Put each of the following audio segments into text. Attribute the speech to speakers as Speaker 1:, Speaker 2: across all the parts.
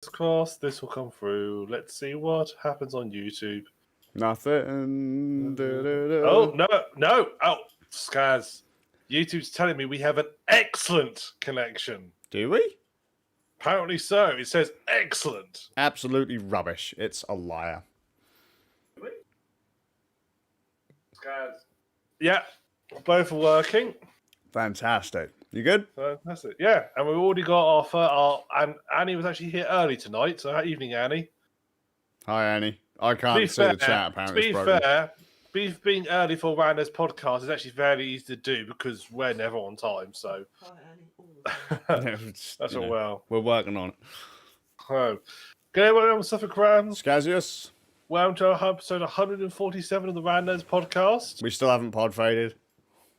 Speaker 1: Cross, this will come through. Let's see what happens on YouTube.
Speaker 2: Nothing.
Speaker 1: Oh, no. Oh, Skazz. YouTube's telling me we have an excellent connection.
Speaker 2: Do we?
Speaker 1: Apparently so. It says excellent.
Speaker 2: Absolutely rubbish. It's a liar.
Speaker 1: Skazz. Yeah, both are working.
Speaker 2: Fantastic. You good?
Speaker 1: Fantastic. Yeah, and we've already got and Annie was actually here early tonight. So, evening, Annie.
Speaker 2: Hi, Annie. I can't see the chat, apparently.
Speaker 1: To be fair, being early for Rando's podcast is actually fairly easy to do because we're never on time. So, that's all well.
Speaker 2: We're working on it.
Speaker 1: So, good everyone on TheSuffolkRam.
Speaker 2: Skazzius.
Speaker 1: Welcome to episode 147 of the Rando's podcast.
Speaker 2: We still haven't pod faded.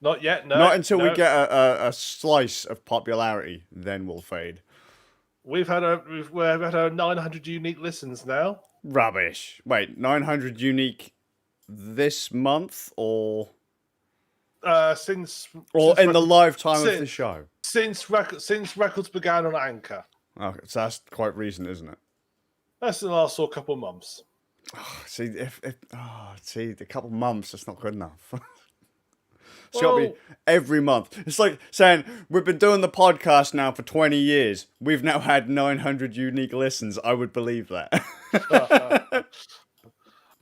Speaker 1: Not yet, no.
Speaker 2: Not until we get a slice of popularity, then we'll fade.
Speaker 1: We've had our 900 unique listens now.
Speaker 2: Rubbish. Wait, 900 unique this month or
Speaker 1: since
Speaker 2: in the lifetime of the show?
Speaker 1: Since records began on Anchor.
Speaker 2: Okay, so that's quite recent, isn't it?
Speaker 1: That's the last couple of months.
Speaker 2: Oh, see, a couple of months, that's not good enough. It's got to be every month. It's like saying, we've been doing the podcast now for 20 years. We've now had 900 unique listens. I would believe that.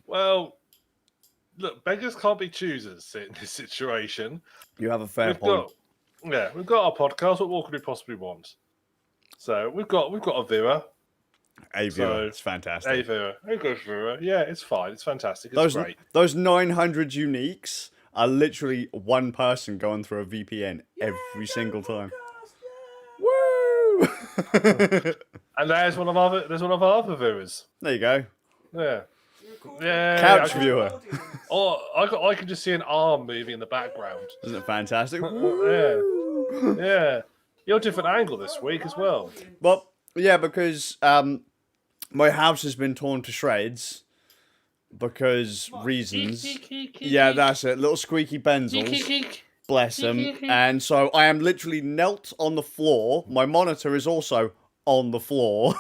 Speaker 1: Well, look, beggars can't be choosers in this situation.
Speaker 2: You have a fair point.
Speaker 1: We've got our podcast. What more could we possibly want? So we've got a viewer.
Speaker 2: A viewer. It's fantastic.
Speaker 1: A viewer. A good viewer. Yeah, it's fine. It's fantastic. It's great.
Speaker 2: Those 900 uniques are literally one person going through a VPN every single time. Woo!
Speaker 1: And there's one of our other viewers.
Speaker 2: There you go.
Speaker 1: Yeah.
Speaker 2: Couch viewer.
Speaker 1: Oh, I can just see an arm moving in the background.
Speaker 2: Isn't it fantastic?
Speaker 1: Yeah. You're a different angle this week as well.
Speaker 2: Well, yeah, because my house has been torn to shreds. Because reasons. Yeah, that's it. Little squeaky benzels. Bless him. And so I am literally knelt on the floor. My monitor is also on the floor.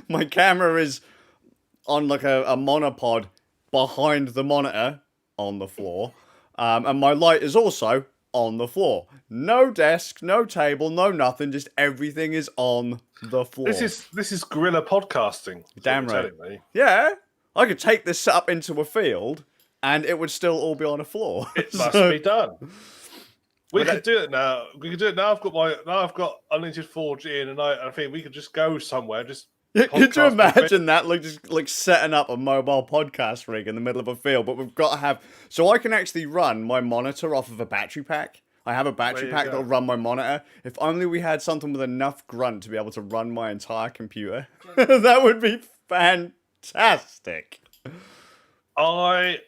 Speaker 2: My camera is on like a monopod behind the monitor on the floor. And my light is also on the floor. No desk, no table, no nothing. Just everything is on the floor.
Speaker 1: This is guerrilla podcasting.
Speaker 2: Damn right. Yeah. I could take this setup into a field, and it would still all be on a floor.
Speaker 1: It must be done. We could do it now. I've got unlimited 4G, and I think we could just go somewhere. Could
Speaker 2: you imagine that? Like setting up a mobile podcast rig in the middle of a field, but we've got to have. So I can actually run my monitor off of a battery pack. I have a battery pack that'll run my monitor. If only we had something with enough grunt to be able to run my entire computer, that would be fantastic.
Speaker 1: I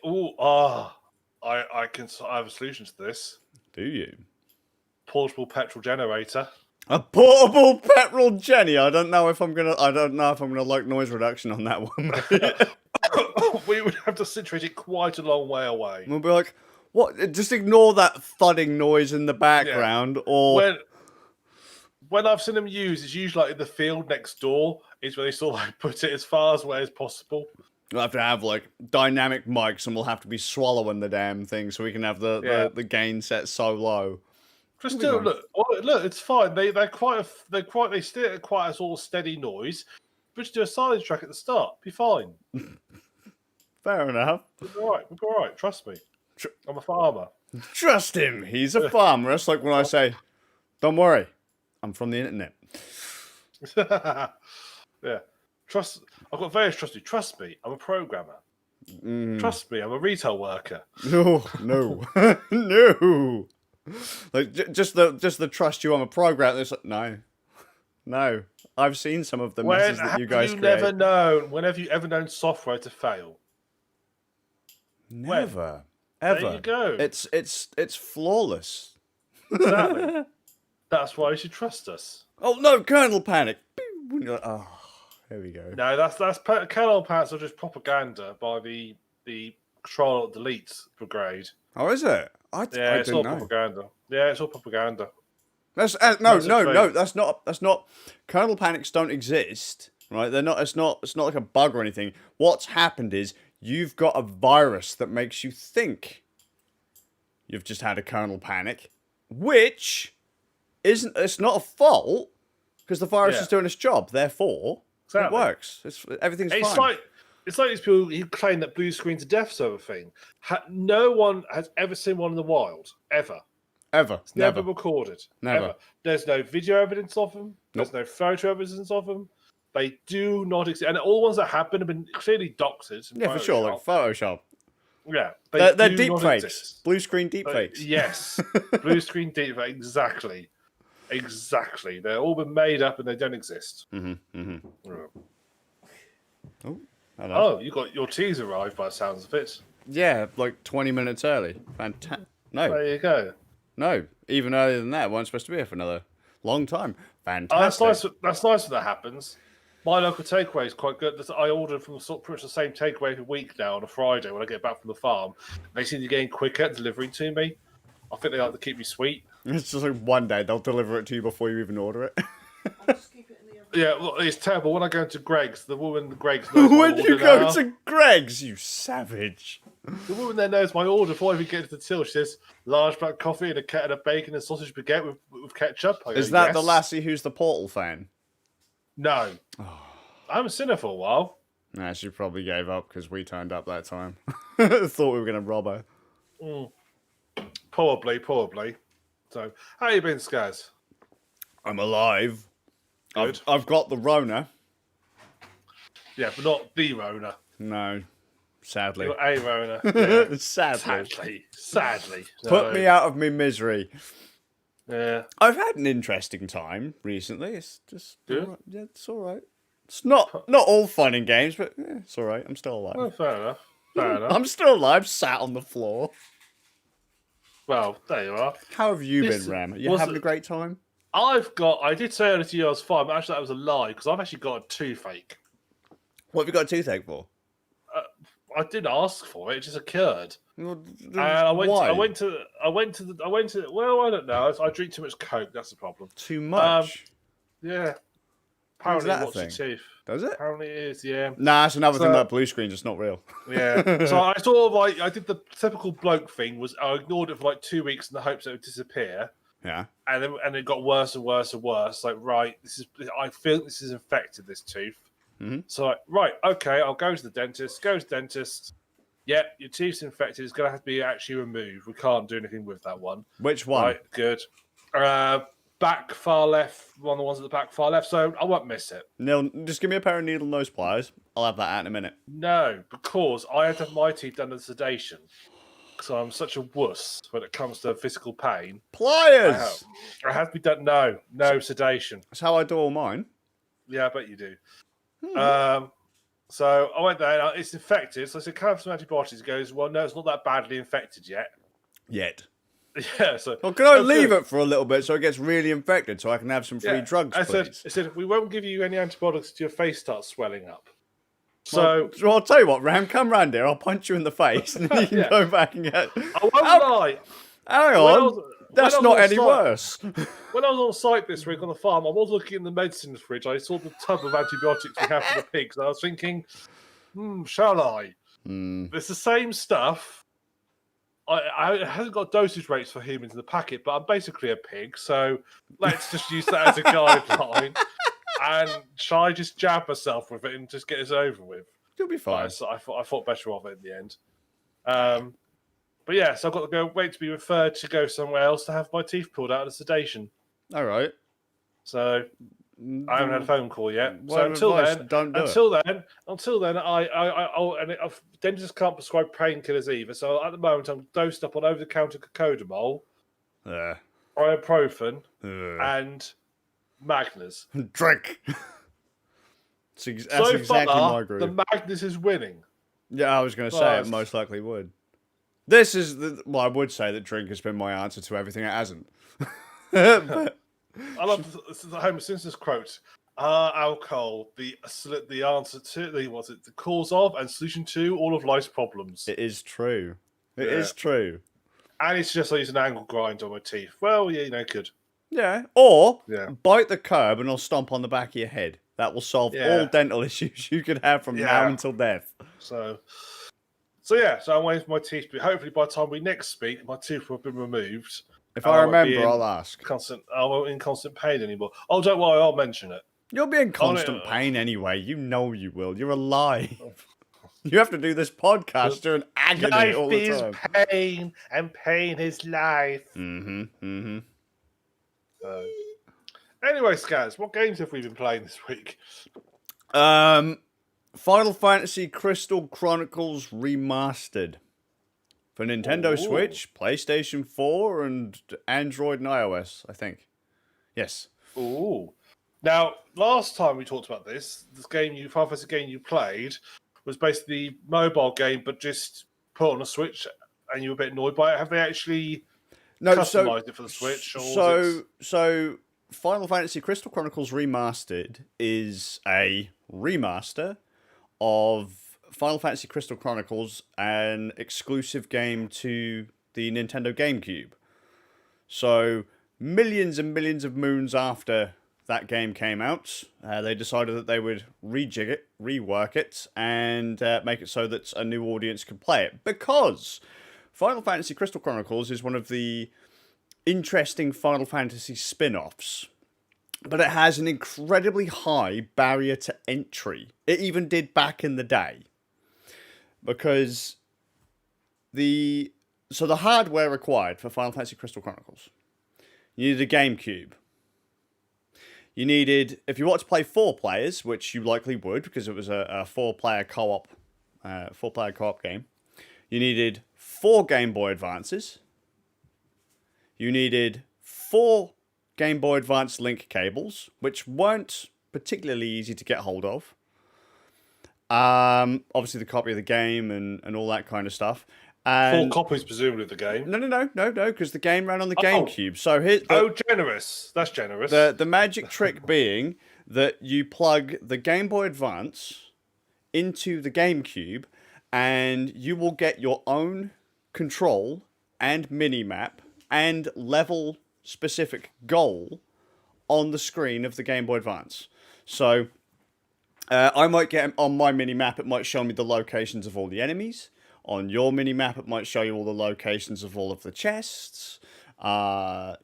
Speaker 1: have a solution to this.
Speaker 2: Do you?
Speaker 1: Portable petrol generator.
Speaker 2: A portable petrol Jenny. I don't know if I'm gonna like noise reduction on that one.
Speaker 1: We would have to situate it quite a long way away.
Speaker 2: We'll be like, what? Just ignore that thudding noise in the background, or
Speaker 1: when I've seen them used, it's usually like in the field next door. Is where they sort of like put it as far away as possible.
Speaker 2: We'll have to have like dynamic mics, and we'll have to be swallowing the damn thing so we can have the gain set so low.
Speaker 1: Just do it. Look, it's fine. They steer at quite a sort of steady noise. But just do a silence track at the start. Be fine.
Speaker 2: Fair enough.
Speaker 1: We're all right. Trust me. I'm a farmer.
Speaker 2: Trust him. He's a farmer. That's like when I say, "Don't worry, I'm from the internet."
Speaker 1: Yeah. I've got various trust me. Trust me, I'm a programmer. Trust me, I'm a retail worker.
Speaker 2: No. No. Like just the trust you, I'm a programmer. It's like, no. I've seen some of the messes that you guys create.
Speaker 1: When have you ever known software to fail?
Speaker 2: Never. Ever.
Speaker 1: There you go.
Speaker 2: It's flawless.
Speaker 1: Exactly. That's why you should trust us.
Speaker 2: Oh no, kernel panic. Oh, here we go.
Speaker 1: No, that's kernel panics are just propaganda by the Control Delete Brigade.
Speaker 2: Oh, is it?
Speaker 1: It's all propaganda. Yeah, it's all propaganda.
Speaker 2: That's no. That's not. Kernel panics don't exist. right? They're not. It's not like a bug or anything. What's happened is you've got a virus that makes you think you've just had a kernel panic, which isn't. It's not a fault because the virus is doing its job. Therefore, it works. Everything's fine.
Speaker 1: It's like these people who claim that blue screen to death server thing. No one has ever seen one in the wild, ever.
Speaker 2: Ever.
Speaker 1: It's never recorded.
Speaker 2: Never.
Speaker 1: Ever. There's no video evidence of them. There's no photo evidence of them. They do not exist. And all the ones that have been clearly doctored.
Speaker 2: Yeah, for sure. Like Photoshop.
Speaker 1: Yeah.
Speaker 2: They're deep fakes. Blue screen deep fakes.
Speaker 1: Yes. Blue screen deep fakes. Exactly. Exactly. They're all been made up and they don't exist. Oh, you got your teas arrived by the sounds of it.
Speaker 2: Yeah, like 20 minutes early. Fantastic. No.
Speaker 1: There you go.
Speaker 2: No, even earlier than that. Weren't supposed to be here for another long time. Fantastic.
Speaker 1: That's nice when that happens. My local takeaway is quite good. I ordered from pretty much the same takeaway every week now on a Friday when I get back from the farm. They seem to be getting quicker at delivering to me. I think they like to keep me sweet.
Speaker 2: It's just like one day they'll deliver it to you before you even order it.
Speaker 1: Yeah, well, it's terrible. When I go to Greg's, the woman at Greg's knows
Speaker 2: when you go to Greg's, you savage.
Speaker 1: The woman there knows my order before I even get to the till. She says, large black coffee and a bacon and sausage baguette with ketchup.
Speaker 2: Is that the lassie who's the Portal fan?
Speaker 1: No. I haven't seen her for a while.
Speaker 2: Nah, she probably gave up because we turned up that time. Thought we were going to rob her.
Speaker 1: Probably. So, how you been, Skazz?
Speaker 2: I'm alive.
Speaker 1: Good.
Speaker 2: I've got the Rona.
Speaker 1: Yeah, but not the Rona.
Speaker 2: No, sadly.
Speaker 1: You're a Rona. Yeah. Sadly.
Speaker 2: Put me out of my misery.
Speaker 1: Yeah.
Speaker 2: I've had an interesting time recently. It's just
Speaker 1: good.
Speaker 2: Right. Yeah, it's all right. It's not all fun and games, but yeah, it's all right. I'm still alive.
Speaker 1: Well, fair enough.
Speaker 2: I'm still alive, sat on the floor.
Speaker 1: Well, there you are.
Speaker 2: How have you been, Ram? Are you having a great time?
Speaker 1: I did say earlier to you I was fine, but actually that was a lie because I've actually got a toothache.
Speaker 2: What have you got a toothache for?
Speaker 1: I didn't ask for it; it just occurred.
Speaker 2: Well,
Speaker 1: I went to. Well, I don't know. I drink too much Coke. That's the problem.
Speaker 2: Too much.
Speaker 1: Yeah. Apparently, it watches your teeth.
Speaker 2: Does it?
Speaker 1: Apparently, it is. Yeah.
Speaker 2: Nah, it's another thing about blue screen. It's not real.
Speaker 1: Yeah. So I sort of I did the typical bloke thing. Was I ignored it for like 2 weeks in the hopes it would disappear.
Speaker 2: Yeah.
Speaker 1: And it got worse and worse and worse. Like, right, I feel this is infected, this tooth.
Speaker 2: Mm-hmm.
Speaker 1: So, right, okay, I'll go to the dentist. Go to the dentist. Yeah, your teeth's infected. It's going to have to be actually removed. We can't do anything with that one.
Speaker 2: Which one?
Speaker 1: Right, good. Back far left. One of the ones at the back far left. So I won't miss it.
Speaker 2: No, just give me a pair of needle nose pliers. I'll have that out in a minute.
Speaker 1: No, because I had to have my teeth done as sedation. So I'm such a wuss when it comes to physical pain.
Speaker 2: Pliers!
Speaker 1: I have to be done. No sedation.
Speaker 2: That's how I do all mine.
Speaker 1: Yeah, I bet you do. So I went there. It's infected. So I said, "Can I have some antibiotics?" He goes, "Well, no, it's not that badly infected yet." Yeah. So
Speaker 2: well, can I leave it for a little bit so it gets really infected, so I can have some free drugs?
Speaker 1: I
Speaker 2: please?
Speaker 1: said, "We won't give you any antibiotics until your face starts swelling up." So
Speaker 2: well, I'll tell you what, Ram, come round here. I'll punch you in the face, and then you can go back and get.
Speaker 1: I won't lie.
Speaker 2: Hang on, that's not any worse.
Speaker 1: When I was on site this week on the farm, I was looking in the medicines fridge. I saw the tub of antibiotics we have for the pigs, and I was thinking, shall I? It's the same stuff. I haven't got dosage rates for humans in the packet, but I'm basically a pig, so let's just use that as a guideline. And shall I just jab myself with it and just get this over with?
Speaker 2: You'll be fine.
Speaker 1: So I thought better of it in the end. But yeah, so I've got to go wait to be referred to go somewhere else to have my teeth pulled out of sedation.
Speaker 2: All right.
Speaker 1: So I haven't had a phone call yet.
Speaker 2: So
Speaker 1: until then, dentists can't prescribe painkillers either. So at the moment, I'm dosed up on over-the-counter cocodamol, ibuprofen, and Magnus.
Speaker 2: Drink. That's exactly my group.
Speaker 1: The Magnus is winning.
Speaker 2: Yeah, I was going to say it most likely would. This is I would say that drink has been my answer to everything it hasn't. But...
Speaker 1: I love the Homer Simpson's quote. Alcohol, the answer to the cause of and solution to all of life's problems.
Speaker 2: It is true. It is true.
Speaker 1: And it's just I use an angle grind on my teeth. Well, yeah, good.
Speaker 2: Yeah. Or bite the curb and I'll stomp on the back of your head. That will solve all dental issues you could have from now until death.
Speaker 1: So I'm waiting for my teeth to be. Hopefully, by the time we next speak, my teeth will have been removed.
Speaker 2: If I remember, I'll ask.
Speaker 1: I won't be in constant pain anymore. Oh, don't worry, I'll mention it.
Speaker 2: You'll be in constant pain anyway. You know you will. You're alive. You have to do this podcast during agony all the time.
Speaker 1: Life is pain, and pain is life.
Speaker 2: Mm-hmm.
Speaker 1: So, anyway, Skazz, what games have we been playing this week?
Speaker 2: Final Fantasy Crystal Chronicles Remastered. For Nintendo Switch, PlayStation 4, and Android and iOS, I think. Yes.
Speaker 1: Ooh. Now, last time we talked about this Final Fantasy game you played was basically a mobile game, but just put on a Switch, and you were a bit annoyed by it. Have they actually customized it for the Switch?
Speaker 2: So, Final Fantasy Crystal Chronicles Remastered is a remaster of Final Fantasy Crystal Chronicles, an exclusive game to the Nintendo GameCube. So, millions and millions of moons after that game came out, they decided that they would rejig it, rework it, and make it so that a new audience could play it. Because Final Fantasy Crystal Chronicles is one of the interesting Final Fantasy spin-offs, but it has an incredibly high barrier to entry. It even did back in the day. Because the hardware required for Final Fantasy Crystal Chronicles, you needed a GameCube. You needed, if you want to play 4 players, which you likely would, because it was a 4-player co-op game, you needed 4 Game Boy Advances. You needed 4 Game Boy Advance link cables, which weren't particularly easy to get hold of. Obviously the copy of the game and all that kind of stuff. And
Speaker 1: 4 copies, presumably, of the game.
Speaker 2: No, because the game ran on the GameCube. So
Speaker 1: generous. That's generous.
Speaker 2: The magic trick being that you plug the Game Boy Advance into the GameCube, and you will get your own control and mini-map and level-specific goal on the screen of the Game Boy Advance. So I might get on my mini-map, it might show me the locations of all the enemies. On your mini-map, it might show you all the locations of all of the chests. On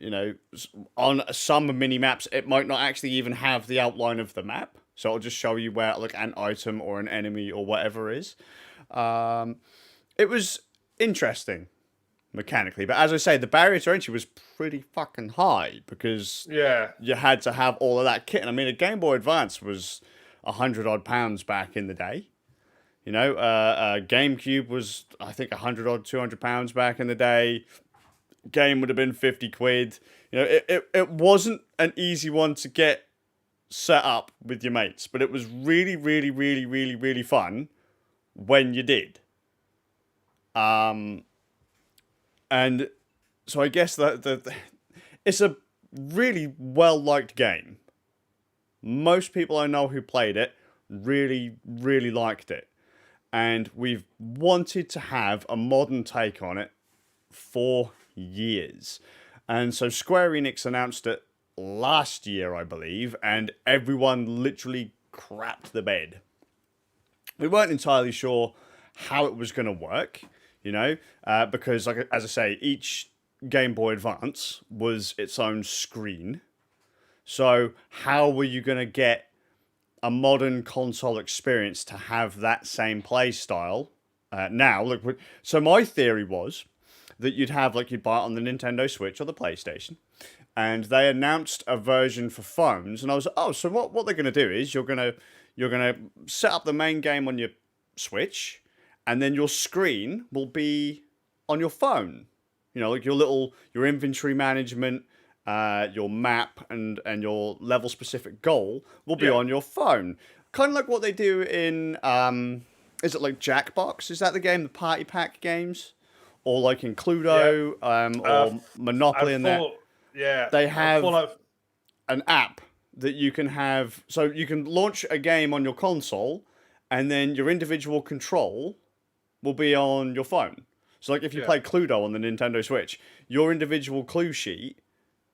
Speaker 2: some mini-maps, it might not actually even have the outline of the map. So it'll just show you where like an item or an enemy or whatever is. It was interesting mechanically. But as I say, the barrier to entry was pretty fucking high because you had to have all of that kit. And I mean, a Game Boy Advance was £100 back in the day. GameCube was, I think, £100 back in the day. Game would have been 50 quid. It wasn't an easy one to get set up with your mates, but it was really, really, really, really, really fun when you did. And so I guess that it's a really well-liked game. Most people I know who played it really, really liked it. And we've wanted to have a modern take on it for years. And so Square Enix announced it last year, I believe, and everyone literally crapped the bed. We weren't entirely sure how it was going to work, because, as I say, each Game Boy Advance was its own screen. So how were you going to get a modern console experience to have that same play style now? Look, so my theory was that you'd buy it on the Nintendo Switch or the PlayStation, and they announced a version for phones, and I was like, so what they're going to do is you're going to set up the main game on your Switch, and then your screen will be on your phone. Your inventory management, your map and your level specific goal will be on your phone. Kind of like what they do in is it like Jackbox? Is that the game, the Party Pack games? Or like in Cluedo, or Monopoly and that.
Speaker 1: Yeah.
Speaker 2: They have an app that you can have, so you can launch a game on your console and then your individual control will be on your phone. So like if you play Cluedo on the Nintendo Switch, your individual clue sheet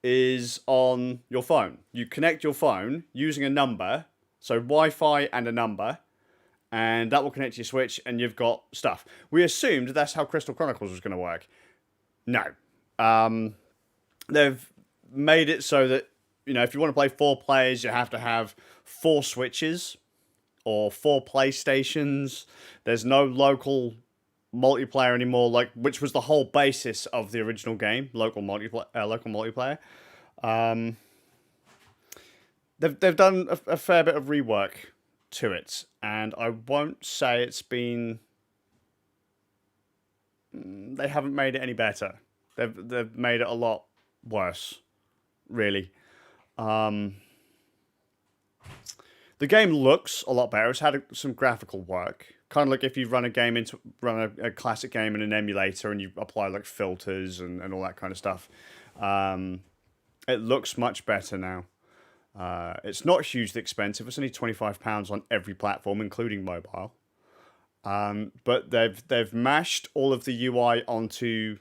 Speaker 2: is on your phone. You connect your phone using a number So Wi-Fi and a number, and that will connect to your Switch, and you've got stuff. We assumed that's how Crystal Chronicles was going to work. No. They've made it so that, if you want to play 4 players, you have to have 4 Switches or 4 PlayStations. There's no local multiplayer anymore, which was the whole basis of the original game, local multiplayer. They've done a fair bit of rework to it, and I won't say it's been. They haven't made it any better. They've made it a lot worse, really. The game looks a lot better. It's had some graphical work. Kind of like if you run a classic game in an emulator and you apply filters and all that kind of stuff. It looks much better now. It's not hugely expensive. It's only £25 on every platform, including mobile. But they've mashed all of the UI onto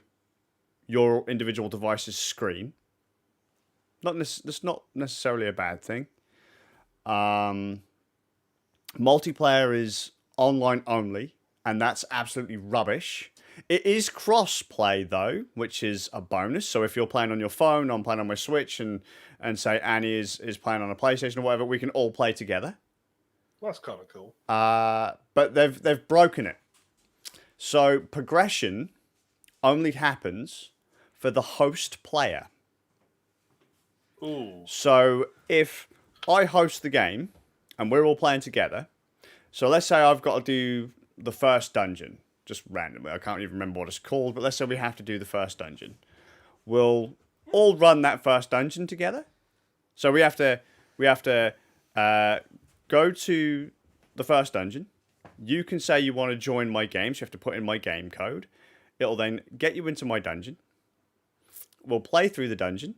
Speaker 2: your individual device's screen. That's not necessarily a bad thing. Multiplayer is online only, and that's absolutely rubbish. It is cross-play, though, which is a bonus. So if you're playing on your phone, I'm playing on my Switch, and say Annie is playing on a PlayStation or whatever, we can all play together.
Speaker 1: That's kind of cool.
Speaker 2: But they've broken it. So progression only happens for the host player.
Speaker 1: Ooh.
Speaker 2: So if I host the game and we're all playing together, so let's say I've got to do the first dungeon, just randomly. I can't even remember what it's called, but let's say we have to do the first dungeon. We'll all run that first dungeon together. So we have to go to the first dungeon. You can say you want to join my game, so you have to put in my game code. It'll then get you into my dungeon. We'll play through the dungeon.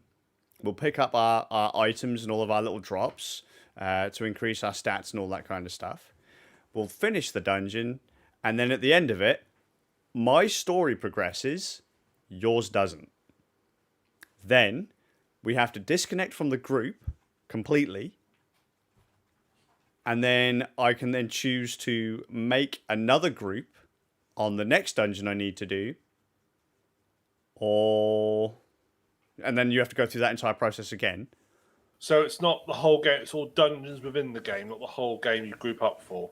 Speaker 2: We'll pick up our items and all of our little drops to increase our stats and all that kind of stuff. We'll finish the dungeon, and then at the end of it, my story progresses, yours doesn't. Then we have to disconnect from the group completely, and then I can then choose to make another group on the next dungeon I need to do, and then you have to go through that entire process again.
Speaker 1: So it's not the whole game, it's all dungeons within the game, not the whole game you group up for.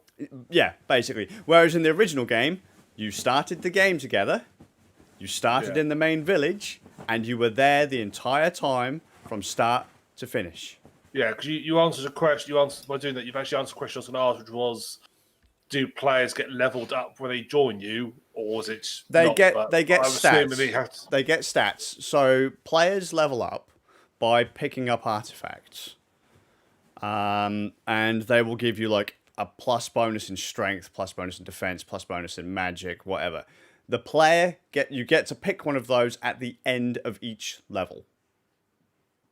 Speaker 2: Yeah, basically. Whereas in the original game, you started the game together, you started in the main village, and you were there the entire time from start to finish.
Speaker 1: Yeah, because you answered a question, by doing that, you've actually answered a question I was going to ask, which was, do players get leveled up when they join you, or is it
Speaker 2: They get stats. They get stats. So players level up by picking up artifacts. And they will give you a plus bonus in strength, plus bonus in defense, plus bonus in magic, whatever. The player you get to pick one of those at the end of each level.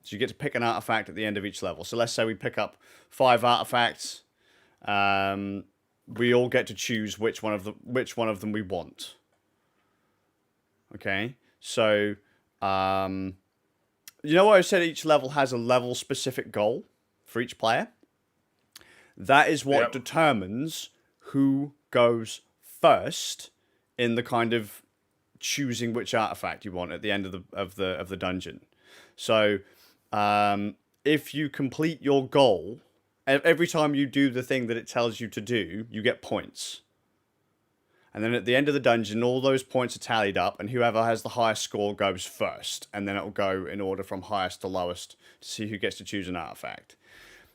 Speaker 2: So you get to pick an artifact at the end of each level. So let's say we pick up 5 artifacts. We all get to choose which one of them we want. Okay, so you know what I said? Each level has a level-specific goal for each player. That is what determines who goes first in the kind of choosing which artifact you want at the end of the dungeon. So if you complete your goal, every time you do the thing that it tells you to do, you get points. And then at the end of the dungeon, all those points are tallied up, and whoever has the highest score goes first. And then it will go in order from highest to lowest to see who gets to choose an artifact.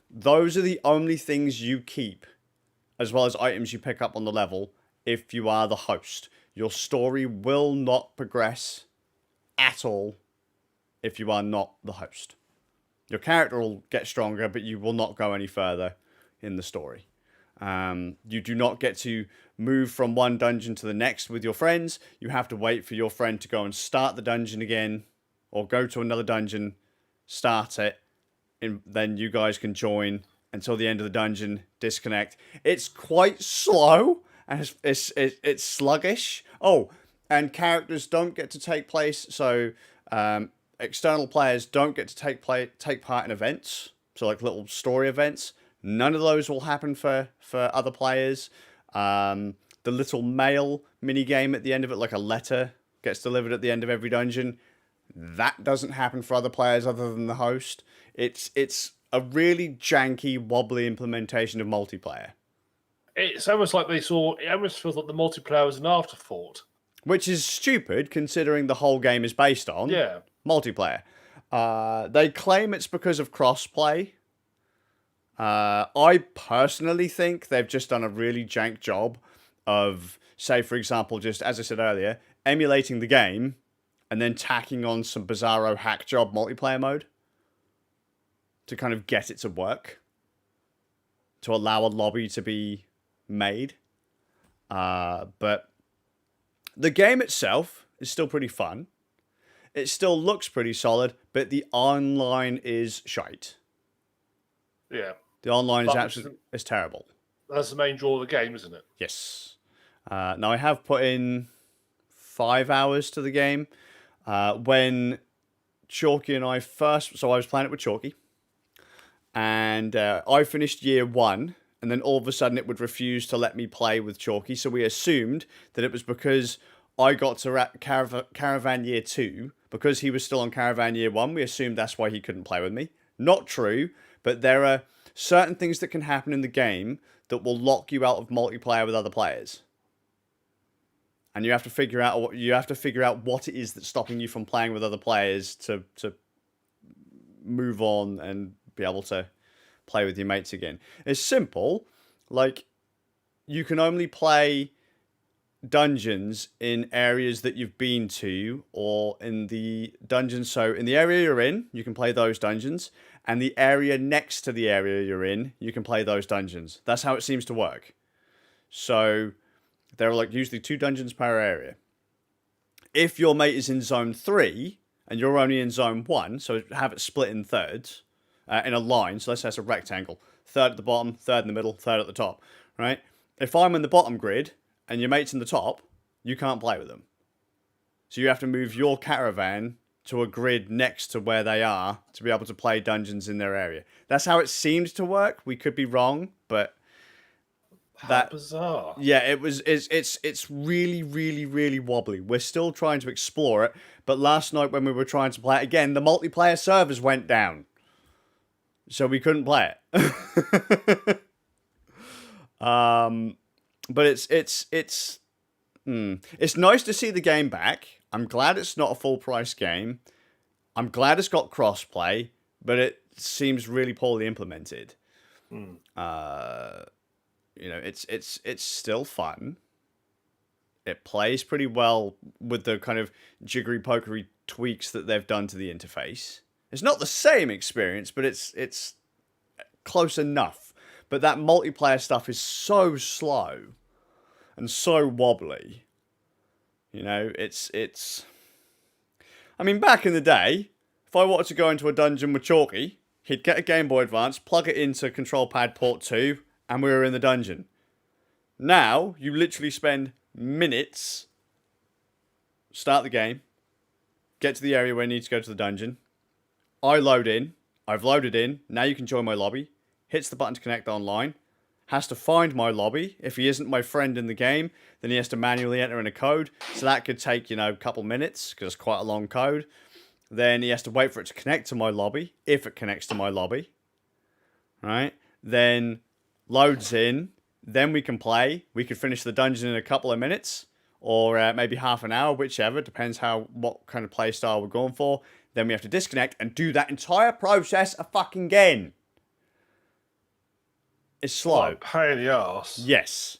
Speaker 2: Those are the only things you keep, as well as items you pick up on the level, if you are the host. Your story will not progress at all if you are not the host. Your character will get stronger, but you will not go any further in the story. You do not get to move from one dungeon to the next with your friends. You have to wait for your friend to go and start the dungeon again, or go to another dungeon, start it, and then you guys can join until the end of the dungeon, disconnect. It's quite slow, and it's sluggish. Oh, and characters don't get to take place, so external players don't get to take part in events, so little story events. None of those will happen for other players. The little mail mini game at the end of it, like a letter gets delivered at the end of every dungeon. That doesn't happen for other players other than the host. It's a really janky, wobbly implementation of multiplayer.
Speaker 1: It's almost like it almost feels like the multiplayer was an afterthought.
Speaker 2: Which is stupid, considering the whole game is based on multiplayer. They claim it's because of crossplay. I personally think they've just done a really jank job of, say, for example, just as I said earlier, emulating the game and then tacking on some bizarro hack job multiplayer mode to kind of get it to work, to allow a lobby to be made. But the game itself is still pretty fun. It still looks pretty solid, but the online is shite.
Speaker 1: Yeah.
Speaker 2: The online is absolutely terrible.
Speaker 1: That's the main draw of the game, isn't it?
Speaker 2: Yes. Now, I have put in 5 hours to the game. When Chalky and I first... So I was playing it with Chalky. And I finished year 1. And then all of a sudden it would refuse to let me play with Chalky. So we assumed that it was because I got to Caravan year 2. Because he was still on Caravan year 1, we assumed that's why he couldn't play with me. Not true, but there are certain things that can happen in the game that will lock you out of multiplayer with other players. And you have to figure out what it is that's stopping you from playing with other players to move on and be able to play with your mates again. It's simple. Like, you can only play dungeons in areas that you've been to, or in the dungeons. So in the area you're in, you can play those dungeons, and the area next to the area you're in, you can play those dungeons. That's how it seems to work. So there are like usually 2 dungeons per area. If your mate is in zone 3 and you're only in zone 1, so have it split in thirds, in a line. So let's say it's a rectangle: 3rd at the bottom, 3rd in the middle, 3rd at the top, right? If I'm in the bottom grid and your mate's in the top, you can't play with them. So you have to move your caravan to a grid next to where they are to be able to play dungeons in their area. That's how it seemed to work. We could be wrong, but
Speaker 1: how bizarre.
Speaker 2: Yeah, it's really, really, really wobbly. We're still trying to explore it, but last night when we were trying to play it again, the multiplayer servers went down. So we couldn't play it. But it's nice to see the game back. I'm glad it's not a full price game. I'm glad it's got crossplay, but it seems really poorly implemented. It's still fun. It plays pretty well with the kind of jiggery pokery tweaks that they've done to the interface. It's not the same experience, but it's close enough. But that multiplayer stuff is so slow and so wobbly. You know, I mean, back in the day, if I wanted to go into a dungeon with Chalky, he'd get a Game Boy Advance, plug it into Control Pad Port 2, and we were in the dungeon. Now, you literally spend minutes, start the game, get to the area where you need to go to the dungeon. I load in, I've loaded in, now you can join my lobby, hits the button to connect online, has to find my lobby. If he isn't my friend in the game, then he has to manually enter in a code. So that could take, a couple minutes, because it's quite a long code. Then he has to wait for it to connect to my lobby, if it connects to my lobby. Right? Then loads in, then we can play. We could finish the dungeon in a couple of minutes, or maybe half an hour, whichever, depends what kind of play style we're going for. Then we have to disconnect and do that entire process again. It's slow.
Speaker 1: Oh, pain in the arse.
Speaker 2: Yes.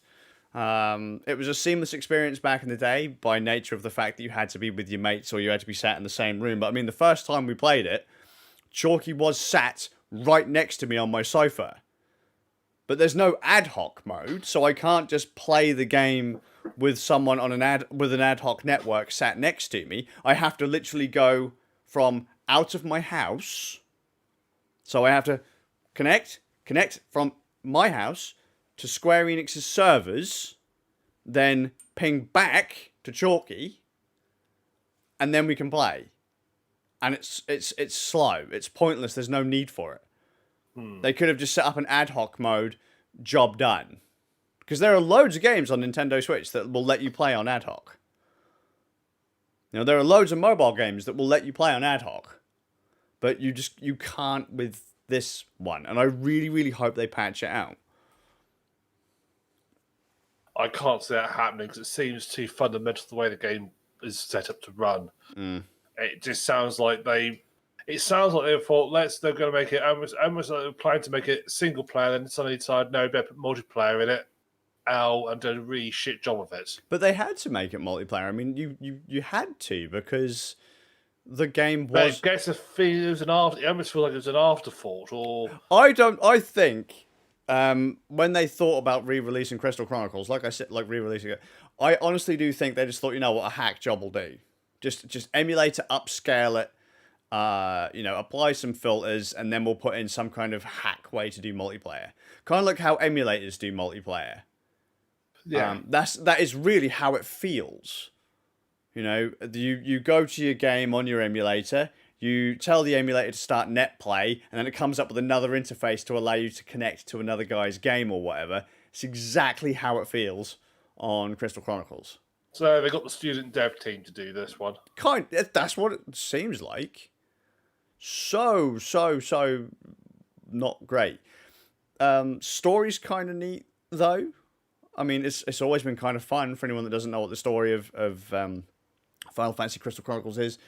Speaker 2: It was a seamless experience back in the day by nature of the fact that you had to be with your mates or you had to be sat in the same room. But I mean, the first time we played it, Chalky was sat right next to me on my sofa. But there's no ad hoc mode, so I can't just play the game with someone on an ad hoc network sat next to me. I have to literally go from out of my house. So I have to connect from my house to Square Enix's servers, then ping back to Chalky, and then we can play. And it's slow. It's pointless. There's no need for it. They could have just set up an ad hoc mode, job done. Because there are loads of games on Nintendo Switch that will let you play on ad hoc. There are loads of mobile games that will let you play on ad hoc. But you can't with this one. And I really, really hope they patch it out.
Speaker 1: I can't see that happening because it seems too fundamental the way the game is set up to run. It just sounds like they thought they're going to make it almost like they're planning to make it single player, then suddenly decide no, better put multiplayer in it. And did a really shit job of it.
Speaker 2: But they had to make it multiplayer. I mean, you had to because the game was.
Speaker 1: I guess it was an after. It almost feels like it was an afterthought, or
Speaker 2: I think when they thought about re-releasing Crystal Chronicles, like I said, like re-releasing it, I honestly do think they just thought, what a hack job will do. Just emulate it, upscale it, apply some filters, and then we'll put in some kind of hack way to do multiplayer. Kind of like how emulators do multiplayer.
Speaker 1: Yeah.
Speaker 2: That is really how it feels. You go to your game on your emulator, you tell the emulator to start net play, and then it comes up with another interface to allow you to connect to another guy's game or whatever. It's exactly how it feels on Crystal Chronicles.
Speaker 1: So they got the student dev team to do this one.
Speaker 2: That's what it seems like. So not great. Story's kind of neat though. I mean, it's always been kind of fun for anyone that doesn't know what the story of Final Fantasy Crystal Chronicles is.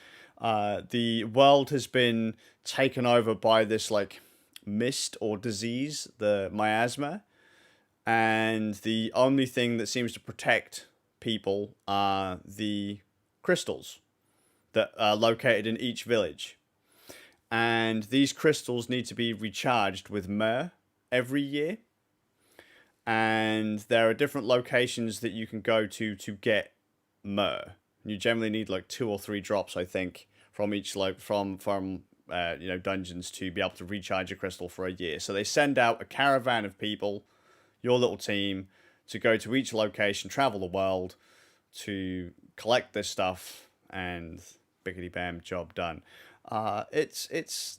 Speaker 2: The world has been taken over by this like mist or disease, the miasma, and the only thing that seems to protect people are the crystals that are located in each village. And these crystals need to be recharged with myrrh every year. And there are different locations that you can go to get myrrh. You generally need like 2 or 3 drops, I think, from each from dungeons to be able to recharge a crystal for a year. So they send out a caravan of people, your little team, to go to each location, travel the world, to collect this stuff, and biggity bam, job done. It's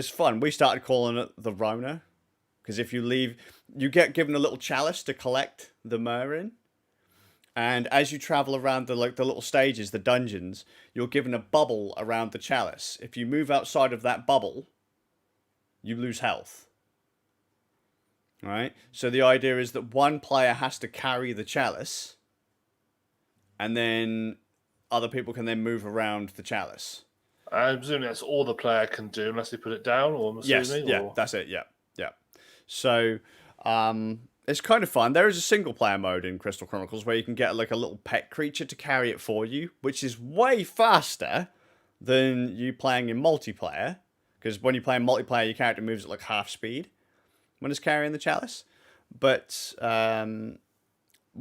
Speaker 2: fun. We started calling it the Rona. Because if you leave, you get given a little chalice to collect the myrrh in. And as you travel around the little stages, the dungeons, you're given a bubble around the chalice. If you move outside of that bubble, you lose health. Right? So the idea is that one player has to carry the chalice, and then other people can then move around the chalice.
Speaker 1: I'm assuming that's all the player can do unless they put it down, or I'm assuming?
Speaker 2: Yes, yeah, that's it, yeah. So, it's kind of fun. There is a single player mode in Crystal Chronicles where you can get like a little pet creature to carry it for you, which is way faster than you playing in multiplayer. Because when you play in multiplayer, your character moves at like half speed when it's carrying the chalice. But when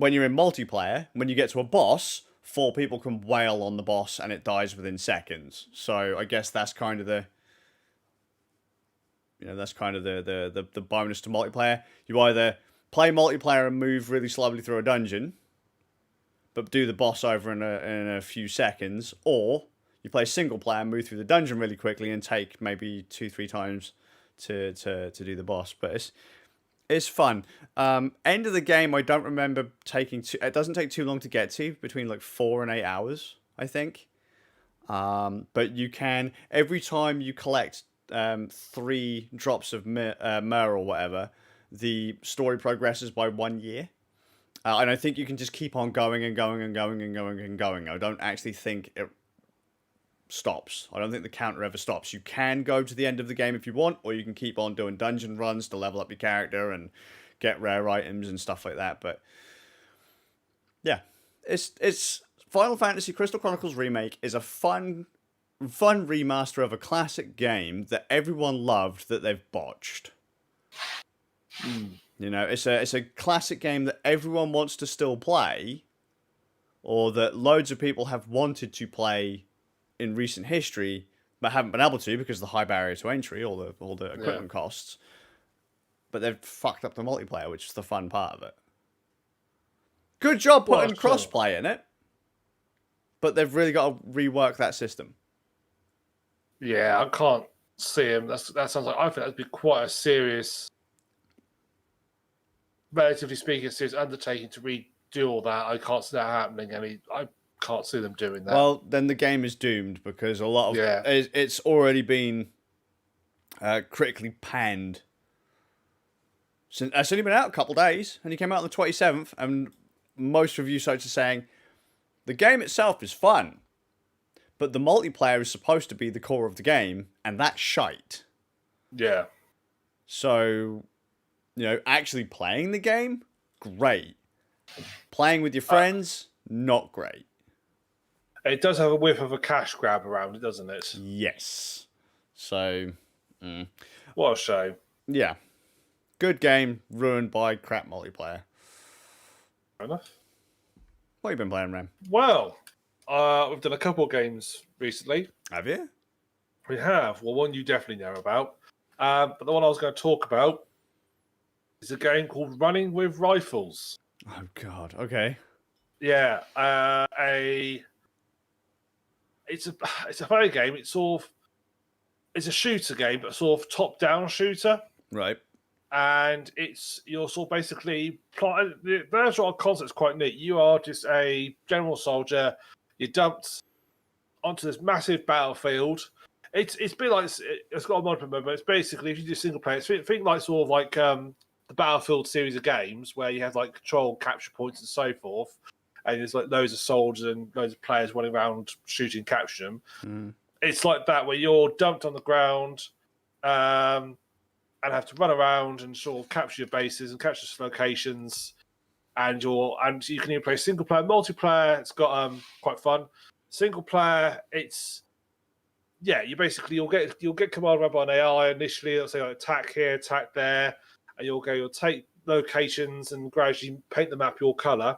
Speaker 2: you're in multiplayer, when you get to a boss, 4 people can wail on the boss and it dies within seconds. So I guess that's kind of the the bonus to multiplayer. You either play multiplayer and move really slowly through a dungeon, but do the boss over in a few seconds, or you play single player, move through the dungeon really quickly, and take maybe 2-3 times to do the boss. But it's fun. End of the game, I don't remember it doesn't take too long to get to, between like 4 and 8 hours, I think. But you can, every time you collect 3 drops of myrrh or whatever, the story progresses by 1 year. And I think you can just keep on going and going and going and going and going. I don't actually think it stops. I don't think the counter ever stops. You can go to the end of the game if you want, or you can keep on doing dungeon runs to level up your character and get rare items and stuff like that. But yeah, it's Final Fantasy Crystal Chronicles Remake is a fun remaster of a classic game that everyone loved that they've botched. It's a classic game that everyone wants to still play, or that loads of people have wanted to play in recent history, but haven't been able to because of the high barrier to entry, all the equipment costs. But they've fucked up the multiplayer, which is the fun part of it. Good job putting crossplay in it, but they've really got to rework that system.
Speaker 1: Yeah, I can't see him. That sounds like, I think that'd be quite a serious, relatively speaking, serious undertaking to redo all that. I can't see that happening. I can't see them doing that.
Speaker 2: Well, then the game is doomed because a lot of it's already been critically panned. It's only been out a couple of days, and it came out on the 27th, and most review sites are saying the game itself is fun, but the multiplayer is supposed to be the core of the game, and that's shite.
Speaker 1: Yeah.
Speaker 2: So, actually playing the game, great. Playing with your friends, not great.
Speaker 1: It does have a whiff of a cash grab around it, doesn't it?
Speaker 2: Yes. So,
Speaker 1: what a shame.
Speaker 2: Yeah. Good game, ruined by crap multiplayer.
Speaker 1: Fair enough.
Speaker 2: What have you been playing, Ram?
Speaker 1: Well, we've done a couple of games recently.
Speaker 2: Have you?
Speaker 1: We have. Well, one you definitely know about. But the one I was going to talk about is a game called Running with Rifles.
Speaker 2: Oh, God. Okay.
Speaker 1: Yeah. It's a funny game. It's a shooter game, but sort of top-down shooter.
Speaker 2: Right.
Speaker 1: And you're sort of basically the sort of concept's quite neat. You are just a general soldier. You're dumped onto this massive battlefield. It's been like it's got a mod but it's basically, if you do single player, think like sort of like the Battlefield series of games where you have like control capture points and so forth, and there's like loads of soldiers and loads of players running around shooting, capture them. It's like that where you're dumped on the ground. And have to run around and sort of capture your bases and capture locations, and you can either play single player, multiplayer. It's got quite fun. Single player, you'll get command run by an AI initially. It'll say like, attack here, attack there, and you'll take locations and gradually paint the map your color.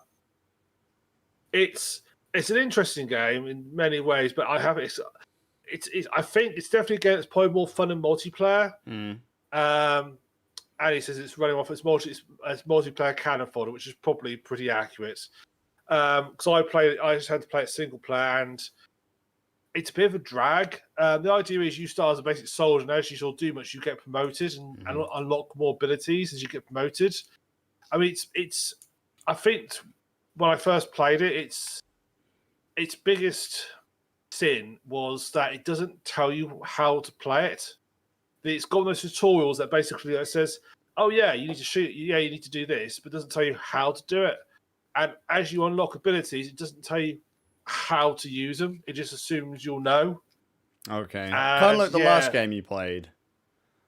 Speaker 1: It's an interesting game in many ways, but I think it's definitely a game that's probably more fun than multiplayer. And he says it's running off its multiplayer cannon fodder, which is probably pretty accurate. Because I just had to play it single player, and it's a bit of a drag. The idea is you start as a basic soldier, and as you sort of do much, you get promoted and unlock more abilities as you get promoted. I mean, it's. I think when I first played it, its biggest sin was that it doesn't tell you how to play it. It's got those tutorials that basically says, "Oh yeah, you need to shoot. Yeah, you need to do this," but it doesn't tell you how to do it. And as you unlock abilities, it doesn't tell you how to use them. It just assumes you'll know.
Speaker 2: Okay, kind of like the last game you played.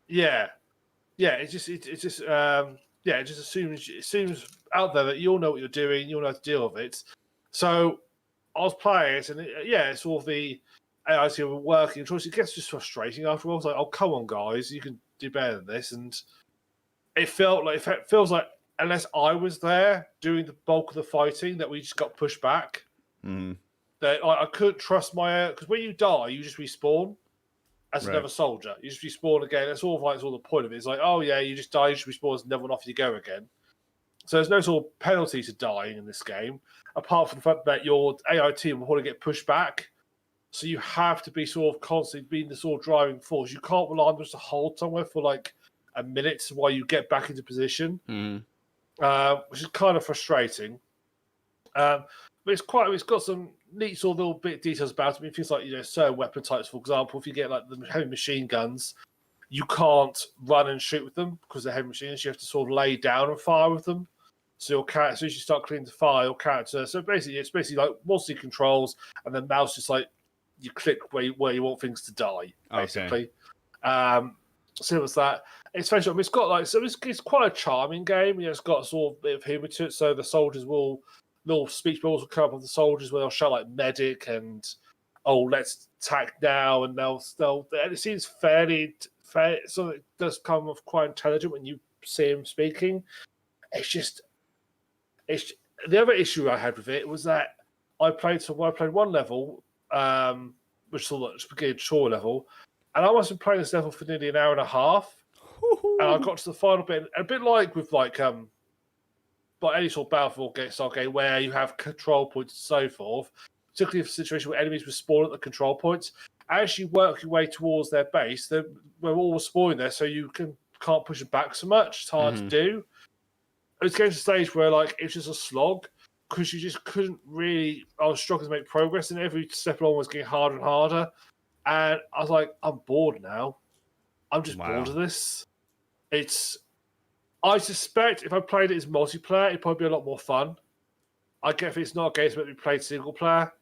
Speaker 1: Yeah. It just assumes out there that you'll know what you're doing. You'll know how to deal with it. So I was playing it, and it's all the AI were working choice. It gets just frustrating after a while. I was like, "Oh, come on, guys, you can do better than this." And it feels like unless I was there doing the bulk of the fighting, that we just got pushed back. That I couldn't trust because when you die, you just respawn as another soldier. You just respawn again. That's all the point of it. It's like, oh yeah, you just die, you just respawn, and never off you go again. So there's no sort of penalty to dying in this game, apart from the fact that your AI team will probably get pushed back. So you have to be sort of constantly being the sort of driving force. You can't rely on just to hold somewhere for like a minute while you get back into position, which is kind of frustrating. But it's got some neat sort of little bit details about it. I mean, things like certain weapon types, for example, if you get like the heavy machine guns, you can't run and shoot with them because they're heavy machines. You have to sort of lay down and fire with them. So your character, as soon as you start clearing the fire, your character. So basically, it's like multi controls, and then mouse just like you click where you want things to die, basically. Okay. So it was that. It's got like it's quite a charming game. It's got sort of a bit of humor to it. So the soldiers little speech bubbles will come up with the soldiers where they'll shout like medic and let's attack now, and it seems fair. So it does come off quite intelligent when you see him speaking. It's the other issue I had with it was that I played one level, which was a chore level, and I must have been playing this level for nearly an hour and a half. And I got to the final bit, a bit like with like any sort of Battlefield style game where you have control points and so forth, particularly if a situation where enemies respawn at the control points. as you work your way towards their base, we're all spawning there, so you can't push them back so much. It's hard to do. It's getting to a stage where like it's just a slog because you just couldn't really. I was struggling to make progress, and every step along was getting harder and harder. And I was like, I'm bored now. I'm just bored of this. I suspect if I played it as multiplayer, it'd probably be a lot more fun. I get if it's not a game that we played single player.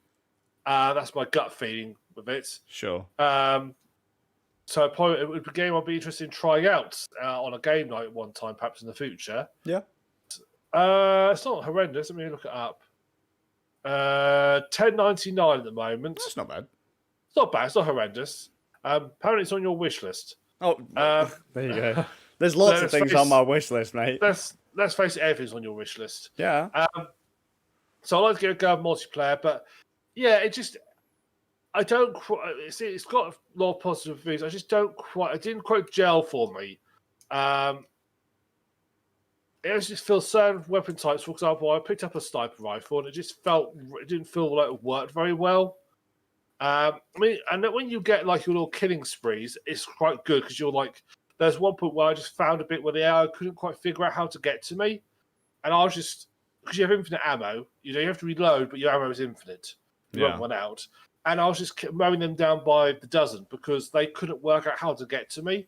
Speaker 1: That's my gut feeling with it.
Speaker 2: Sure.
Speaker 1: So probably it would be a game I'd be interested in trying out on a game night at one time, perhaps in the future.
Speaker 2: Yeah.
Speaker 1: It's not horrendous. Let me look it up. $10.99 at the moment.
Speaker 2: That's not bad.
Speaker 1: It's not bad. It's not horrendous. Apparently, it's on your wish list.
Speaker 2: Oh, there you go. There's lots of things on my wish list, mate.
Speaker 1: Let's face it, everything's on your wish list.
Speaker 2: Yeah.
Speaker 1: So I like to go multiplayer, but yeah, it just I don't quite. It's got a lot of positive reviews. I just don't quite. It didn't quite gel for me. It just feels certain weapon types. For example, I picked up a sniper rifle, and it didn't feel like it worked very well. I mean, and then when you get like your little killing sprees, it's quite good because you're like. There's one point where I just found a bit where the arrow couldn't quite figure out how to get to me, and I was just because you have infinite ammo, you have to reload, but your ammo is infinite. You won't run out. And I was just mowing them down by the dozen because they couldn't work out how to get to me,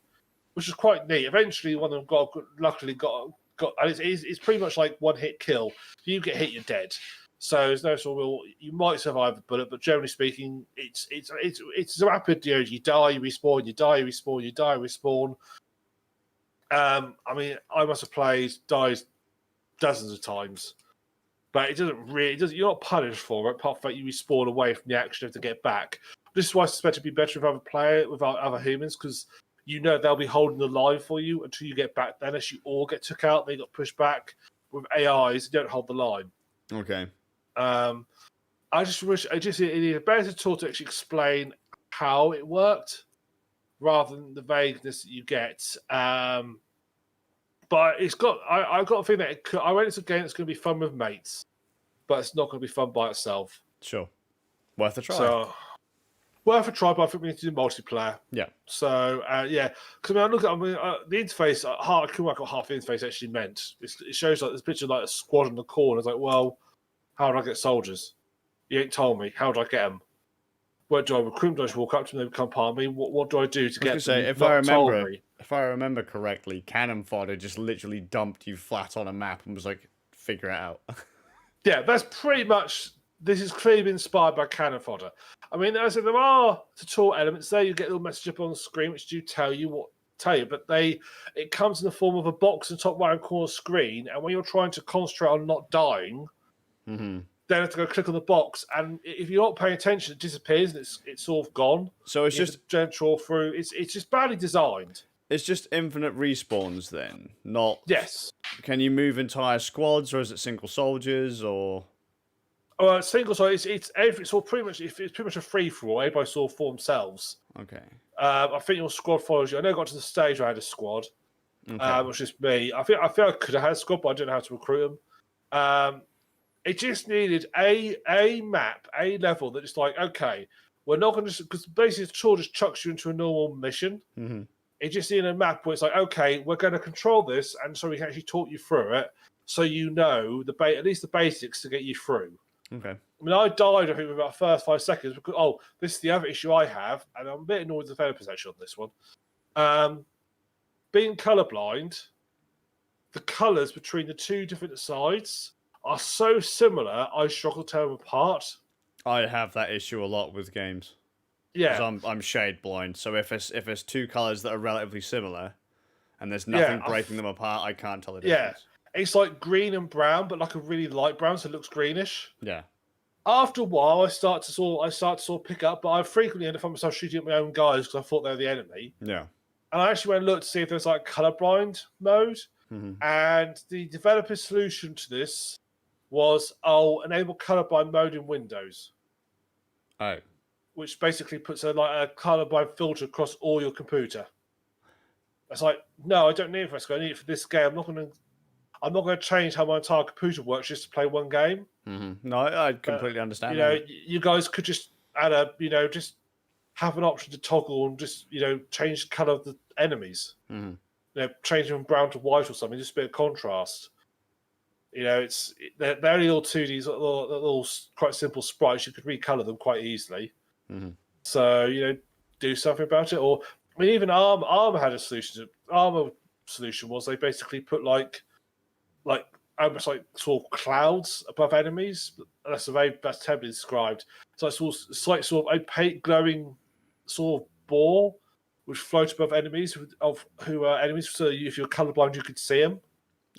Speaker 1: which was quite neat. Eventually, one of them luckily got, and it's pretty much like one hit kill. If you get hit, you're dead. So there's no sort of you might survive the bullet, but generally speaking, it's rapid. You die, you respawn, you die, you respawn, you die, respawn. I mean, I must have died dozens of times. But it doesn't really. You're not punished for it, apart from that you respawn away from the action to get back. This is why I suspect it'd be better if with other humans, because they'll be holding the line for you until you get back. Unless you all get took out, they got pushed back. With AIs, they don't hold the line.
Speaker 2: Okay.
Speaker 1: I just wish it needed a better tool to actually explain how it worked, rather than the vagueness that you get. But it's got. I've got a feeling that I read it's a game that's going to be fun with mates, but it's not going to be fun by itself.
Speaker 2: Sure, worth a try.
Speaker 1: So, worth a try, but I think we need to do multiplayer.
Speaker 2: Yeah.
Speaker 1: So yeah, because I mean, the interface. I couldn't work out half the interface actually meant. It shows like this picture like a squad in the corner. It's like, well, how do I get soldiers? You ain't told me. How do I get them? Where do I recruit them? Do I just walk up to them and they become part of me? What do I do to get them?
Speaker 2: If I remember correctly, Cannon Fodder just literally dumped you flat on a map and was like, figure it out.
Speaker 1: Yeah, that's pretty much. This is clearly inspired by Cannon Fodder. I mean, as there are tutorial elements there. You get a little message up on the screen which do tell you, but it comes in the form of a box in the top right corner screen, and when you're trying to concentrate on not dying, then you have to go click on the box, and if you're not paying attention, it disappears and it's sort of gone.
Speaker 2: So it's just
Speaker 1: gentle through. It's just badly designed.
Speaker 2: It's just infinite respawns then, not.
Speaker 1: Yes.
Speaker 2: Can you move entire squads, or is it single soldiers, or?
Speaker 1: Single soldiers. It's all pretty much. It's pretty much a free for all. Everybody sort of for themselves.
Speaker 2: Okay.
Speaker 1: I think your squad follows you. I know I got to the stage where I had a squad, which is me. I feel I could have had a squad, but I didn't know how to recruit them. It just needed a map, a level that is like, okay, we're not going to, because basically the tool just chucks you into a normal mission. It just needed a map where it's like, okay, we're going to control this, and so we can actually talk you through it, so at least the basics to get you through.
Speaker 2: Okay.
Speaker 1: I mean, I died, I think, within about the first 5 seconds because, this is the other issue I have, and I'm a bit annoyed with the developers actually on this one. Being colourblind, the colours between the two different sides are so similar, I struggle to tell them apart.
Speaker 2: I have that issue a lot with games.
Speaker 1: Yeah,
Speaker 2: I'm shade blind. So if it's two colors that are relatively similar, and there's nothing breaking them apart, I can't tell the difference.
Speaker 1: Yeah, it's like green and brown, but like a really light brown, so it looks greenish.
Speaker 2: Yeah.
Speaker 1: After a while, I start to sort of pick up, but I frequently end up on myself shooting at my own guys because I thought they were the enemy.
Speaker 2: Yeah.
Speaker 1: And I actually went and looked to see if there's like colorblind mode, and the developer's solution to this was enable colorblind mode in Windows.
Speaker 2: Oh.
Speaker 1: Which basically puts a colorblind filter across all your computer. It's like, no, I don't need it for this game. I need it for this game. I'm not going to change how my entire computer works just to play one game.
Speaker 2: No, I completely understand.
Speaker 1: You guys could just add just have an option to toggle and just change the colour of the enemies. Change them from brown to white or something, just a bit of contrast. They're only all 2Ds, little quite simple sprites. You could recolor them quite easily. So do something about it. Or even Arm had a solution. Armor solution was they basically put like almost like sort of clouds above enemies. That's terribly described. So it's like sort of opaque, glowing sort of ball which float above enemies who are enemies. So if you're colorblind, you could see them.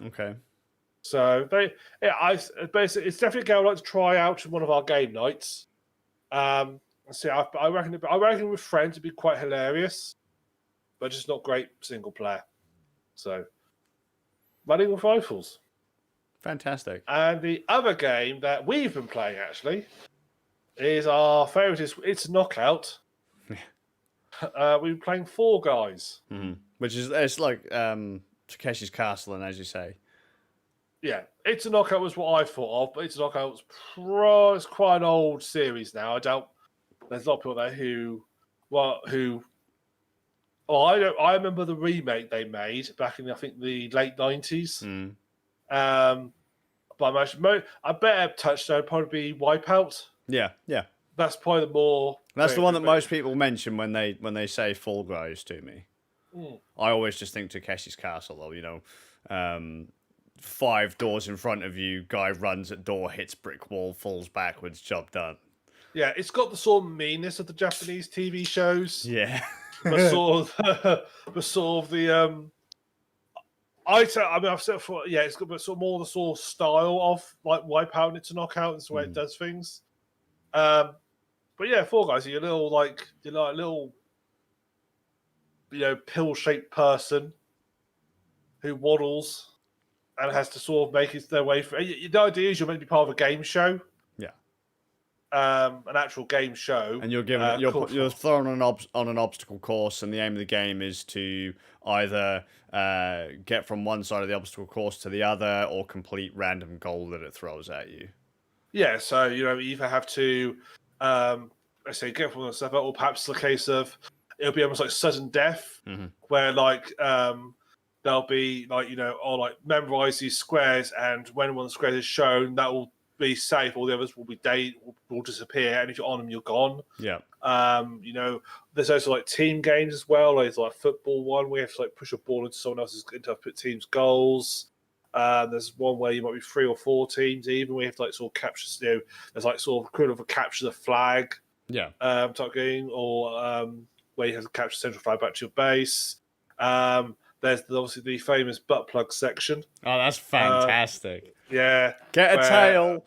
Speaker 2: Okay.
Speaker 1: So basically, it's definitely a game I'd like to try out in one of our game nights. I reckon with friends it'd be quite hilarious, but just not great single player. So, Running with Rifles.
Speaker 2: Fantastic.
Speaker 1: And the other game that we've been playing actually is our favourite. It's Knockout. We've been playing Fall Guys,
Speaker 2: which is it's like Takeshi's Castle, and as you say.
Speaker 1: Yeah, It's a Knockout was what I thought of, but It's a Knockout was it's quite an old series now. I doubt there's a lot of people there I remember the remake they made back in I think the late 90s. But I bet Touchstone would probably be Wipeout.
Speaker 2: Yeah.
Speaker 1: That's probably the more.
Speaker 2: That's the one that most people mention when they say Fall Guys to me. I always just think Takeshi's Castle, though. 5 doors in front of you, guy runs at door, hits brick wall, falls backwards, job done.
Speaker 1: Yeah, it's got the sort of meanness of the Japanese TV shows.
Speaker 2: Yeah.
Speaker 1: but sort of the I've said before, it's got sort of more the sort of style of like Wipeout and It's a Knockout. That's the way it does things. But yeah, Fall Guys, you're a little pill-shaped person who waddles and has to sort of make their way through. The idea is you're meant to be part of a game show. Yeah. An actual game show.
Speaker 2: And you're given you're thrown on an obstacle course, and the aim of the game is to either get from one side of the obstacle course to the other, or complete random goal that it throws at you.
Speaker 1: Yeah, so you either have to let's say get from the stuff, or perhaps the case of it'll be almost like sudden death, where there'll be memorize these squares, and when one of the squares is shown, that will be safe. All the others will disappear, and if you're on them, you're gone.
Speaker 2: Yeah.
Speaker 1: There's also like team games as well. There's like football one where you have to push a ball into someone else's team's goals. There's one where you might be 3 or 4 teams, even where you have to sort of capture. There's sort of equivalent of capture the flag.
Speaker 2: Yeah.
Speaker 1: Type game, or where you have to capture central flag back to your base. There's obviously the famous butt plug section.
Speaker 2: Oh, that's fantastic.
Speaker 1: Yeah.
Speaker 2: Get a tail.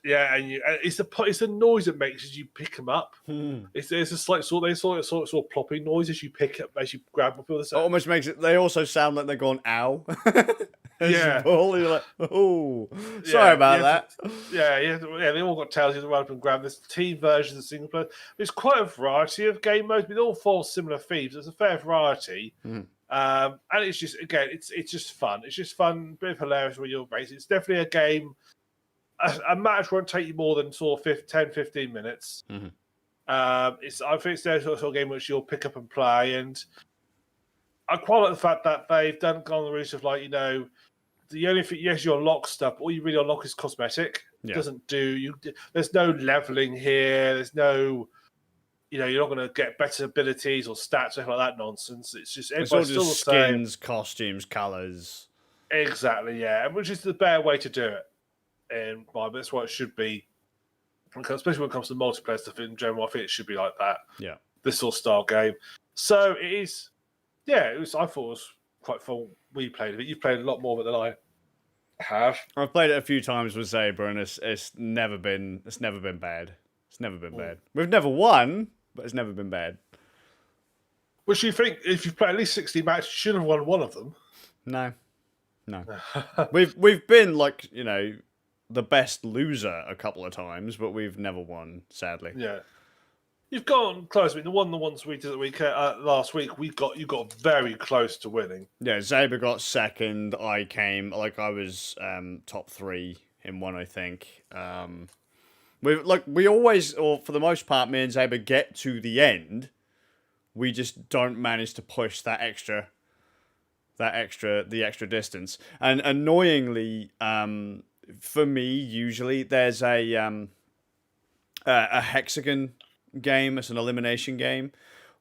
Speaker 1: Yeah, and it's the noise it makes as you pick them up. It's a slight sort of plopping noise as you grab them.
Speaker 2: It almost makes it. They also sound like they're going ow.
Speaker 1: Yeah.
Speaker 2: You're like, oh, sorry about that.
Speaker 1: Yeah. They all got tails. You have to run up and grab. There's team versions of single player. There's quite a variety of game modes, but they all follow similar themes. There's a fair variety. And it's just it's just fun. It's just fun, a bit of hilarious with your base. It's definitely a game. A match won't take you more than sort of 10-15 minutes. I think it's the sort of game which you'll pick up and play, and I quite like the fact that they've gone the route of the only thing, yes, you unlock stuff, but all you really unlock is cosmetic. It doesn't do there's no leveling here. There's no. You're not going to get better abilities or stats or anything like that nonsense. It's just everybody's still the same.
Speaker 2: Skins, costumes, colours.
Speaker 1: Exactly, yeah, which is the better way to do it. And that's what it should be. Especially when it comes to multiplayer stuff in general, I think it should be like that.
Speaker 2: Yeah,
Speaker 1: this sort of style game. So it is. Yeah, I thought it was quite fun. We played it. You've played a lot more of it than I have.
Speaker 2: I've played it a few times with Zebra, and it's never been bad. It's never been bad. We've never won. But it's never been bad.
Speaker 1: Which you think, if you've played at least 60 matches, you should have won one of them.
Speaker 2: No. We've been the best loser a couple of times, but we've never won, sadly.
Speaker 1: Yeah, you've gone close. I mean, the ones we did last week, you got very close to winning.
Speaker 2: Yeah, Zebra got second. I came I was top 3 in one, I think. We always, or for the most part, me and Zaber get to the end. We just don't manage to push the extra distance. And annoyingly, for me, usually there's a hexagon game. It's an elimination game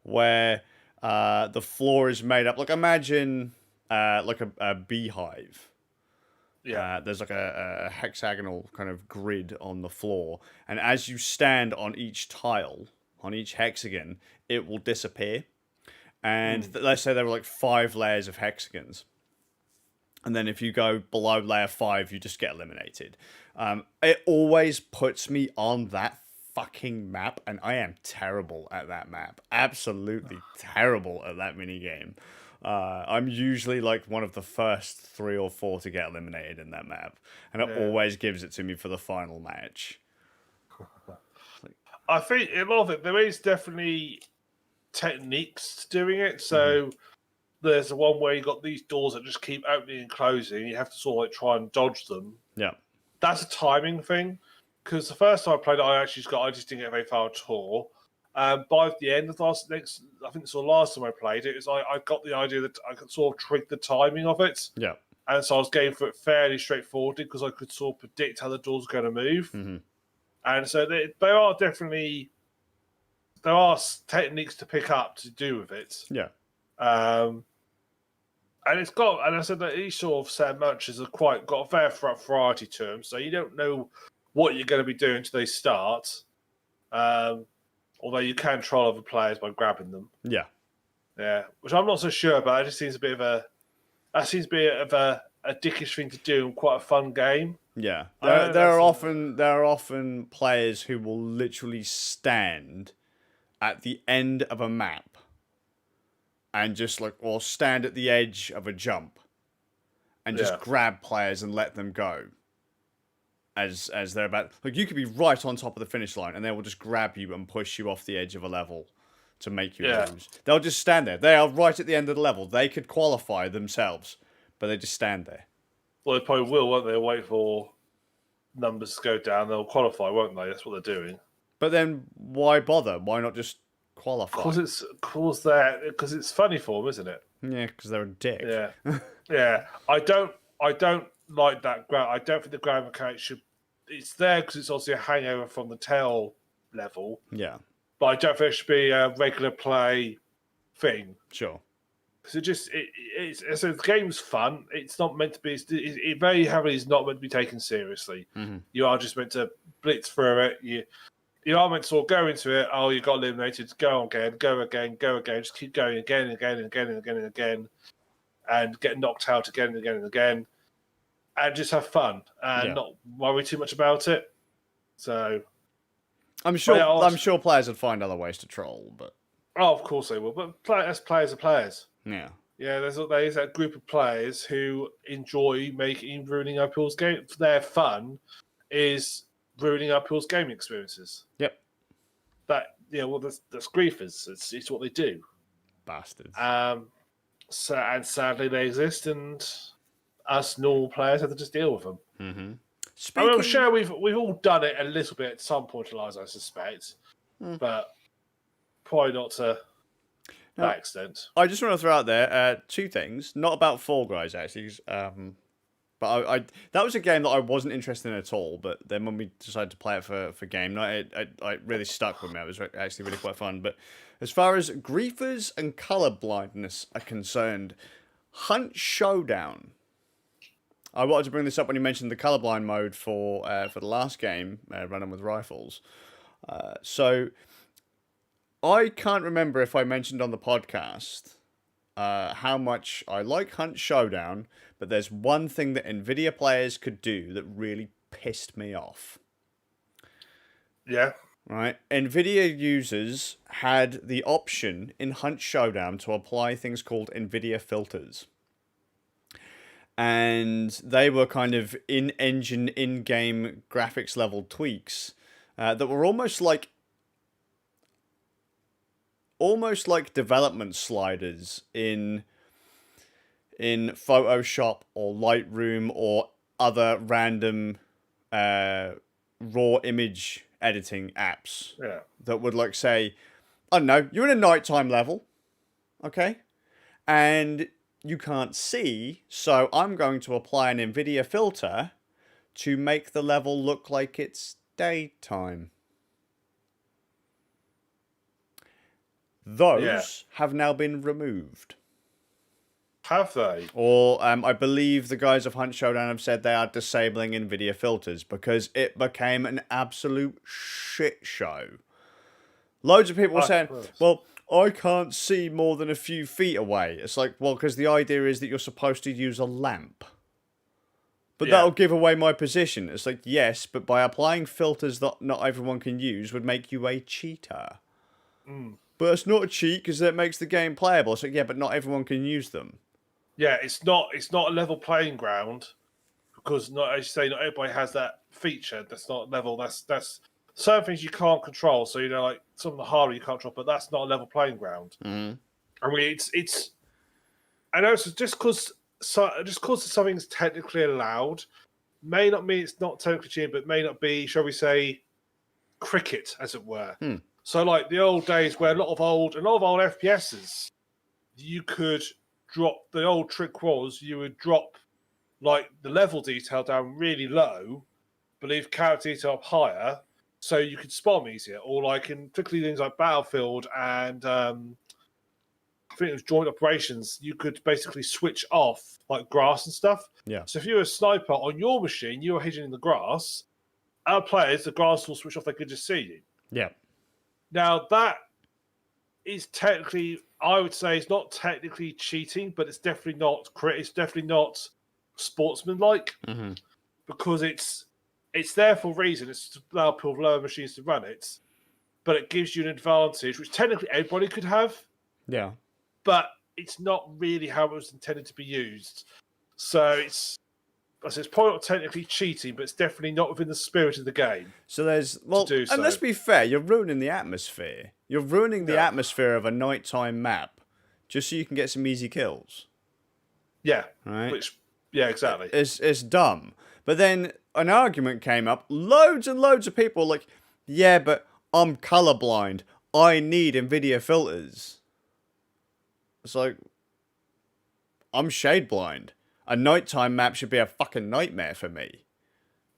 Speaker 2: where the floor is made up. Like imagine like a beehive.
Speaker 1: Yeah.
Speaker 2: There's like a hexagonal kind of grid on the floor, and as you stand on each tile, on each hexagon, it will disappear. And let's say there were like 5 layers of hexagons. And then if you go below layer 5, you just get eliminated. It always puts me on that fucking map, and I am terrible at that map. Absolutely terrible at that minigame. I'm usually like one of the first 3 or 4 to get eliminated in that map. And it always gives it to me for the final match.
Speaker 1: I think a lot of it, there is definitely techniques to doing it. So there's the one where you got these doors that just keep opening and closing. You have to sort of like try and dodge them.
Speaker 2: Yeah.
Speaker 1: That's a timing thing. Because the first time I played it, I just didn't get very far at all. By the end of I think it's the last time I played it, I got the idea that I could sort of trick the timing of it.
Speaker 2: Yeah.
Speaker 1: And so I was going for it fairly straightforwardly because I could sort of predict how the doors were going to move. And so there are definitely techniques to pick up to do with it.
Speaker 2: Yeah.
Speaker 1: And it's got, and I said that each sort of set of matches have got a fair variety to them, so you don't know what you're going to be doing until they start. Although you can troll other players by grabbing them. Yeah. Yeah. Which I'm not so sure about. It just seems a bit of a dickish thing to do and quite a fun game.
Speaker 2: Yeah. There are often players who will literally stand at the end of a map and just or stand at the edge of a jump and just grab players and let them go. As they're about, you could be right on top of the finish line and they will just grab you and push you off the edge of a level to make you lose. They'll just stand there. They are right at the end of the level. They could qualify themselves, but they just stand there.
Speaker 1: Well, they probably will, won't they? Wait for numbers to go down. They'll qualify, won't they? That's what they're doing.
Speaker 2: But then why bother? Why not just qualify?
Speaker 1: Because it's funny for them, isn't it?
Speaker 2: Yeah, because they're a dick.
Speaker 1: Yeah, yeah. I don't like that ground. I don't think the ground mechanic should. It's there because it's obviously a hangover from the tail level.
Speaker 2: Yeah,
Speaker 1: but I don't think it should be a regular play thing.
Speaker 2: Sure.
Speaker 1: Because so the game's fun. It's not meant to be. It very heavily is not meant to be taken seriously. You are just meant to blitz through it. You are meant to sort of go into it. Oh, you got eliminated. Go again. Go again. Go again. Just keep going again and again and again and again and again, and get knocked out again and again and again. And just have fun and not worry too much about it. So,
Speaker 2: I'm sure players would find other ways to troll, but
Speaker 1: of course they will. But players are players.
Speaker 2: Yeah,
Speaker 1: yeah. There's that group of players who enjoy ruining other people's game. Their fun is ruining other people's gaming experiences.
Speaker 2: Yep.
Speaker 1: That's griefers. It's what they do.
Speaker 2: Bastards.
Speaker 1: And sadly they exist, and us normal players have to just deal with them. I'm sure we've all done it a little bit at some point in our lives, I suspect, but probably not to that extent.
Speaker 2: I just want to throw out there 2 things, not about Fall Guys actually, but I that was a game that I wasn't interested in at all. But then when we decided to play it for game night, it really stuck with me. It was actually really quite fun. But as far as griefers and colorblindness are concerned, Hunt Showdown. I wanted to bring this up when you mentioned the colorblind mode for the last game, running with rifles. So I can't remember if I mentioned on the podcast how much I like Hunt Showdown, but there's one thing that Nvidia players could do that really pissed me off.
Speaker 1: Yeah.
Speaker 2: Right? Nvidia users had the option in Hunt Showdown to apply things called Nvidia filters. And they were kind of in-engine, in-game graphics level tweaks that were almost like development sliders in Photoshop or Lightroom or other random raw image editing apps
Speaker 1: Yeah.
Speaker 2: that would like say, I don't know, you're in a nighttime level, okay, and you can't see, so I'm going to apply an NVIDIA filter to make the level look like it's daytime. Those have now been removed.
Speaker 1: Have they?
Speaker 2: Or I believe the guys of Hunt Showdown have said they are disabling NVIDIA filters because it became an absolute shit show. Loads of people were saying, well, I can't see more than a few feet away. It's like, well, because the idea is that you're supposed to use a lamp. But that'll give away my position. It's like, yes, but by applying filters that not everyone can use would make you a cheater. But it's not a cheat because it makes the game playable. It's like, yeah, but not everyone can use them.
Speaker 1: Yeah, it's not a level playing ground because not, as you say, not everybody has that feature. That's not level. That's certain things you can't control. So like some of the hardware you can't control, but that's not a level playing ground.
Speaker 2: Mm-hmm.
Speaker 1: I mean, it's. I know it's just because something's technically allowed may not mean it's not technically cheating, but may not be, shall we say, cricket, as it were. So, like the old days where a lot of old FPSs, you could drop. The old trick was you would drop like the level detail down really low, but leave character detail up higher, so you could spam easier. Or like in particularly things like Battlefield and I think it was Joint Operations, you could basically switch off like grass and stuff.
Speaker 2: Yeah.
Speaker 1: So if you're a sniper on your machine, you're hitting in the grass. Our players, the grass will switch off; they could just see you.
Speaker 2: Yeah.
Speaker 1: Now that is technically, I would say, it's not technically cheating, but it's definitely not. It's definitely not sportsmanlike because it's there for a reason. It's to allow people with lower machines to run it, but it gives you an advantage, which technically everybody could have.
Speaker 2: Yeah.
Speaker 1: But it's not really how it was intended to be used. So it's probably not technically cheating, but it's definitely not within the spirit of the game.
Speaker 2: So and let's be fair, you're ruining the atmosphere. You're ruining the atmosphere of a nighttime map just so you can get some easy kills.
Speaker 1: Yeah.
Speaker 2: Right?
Speaker 1: Exactly.
Speaker 2: It's dumb. But then an argument came up. Loads and loads of people were like, yeah, but I'm colorblind. I need NVIDIA filters. It's like, I'm shade blind. A nighttime map should be a fucking nightmare for me.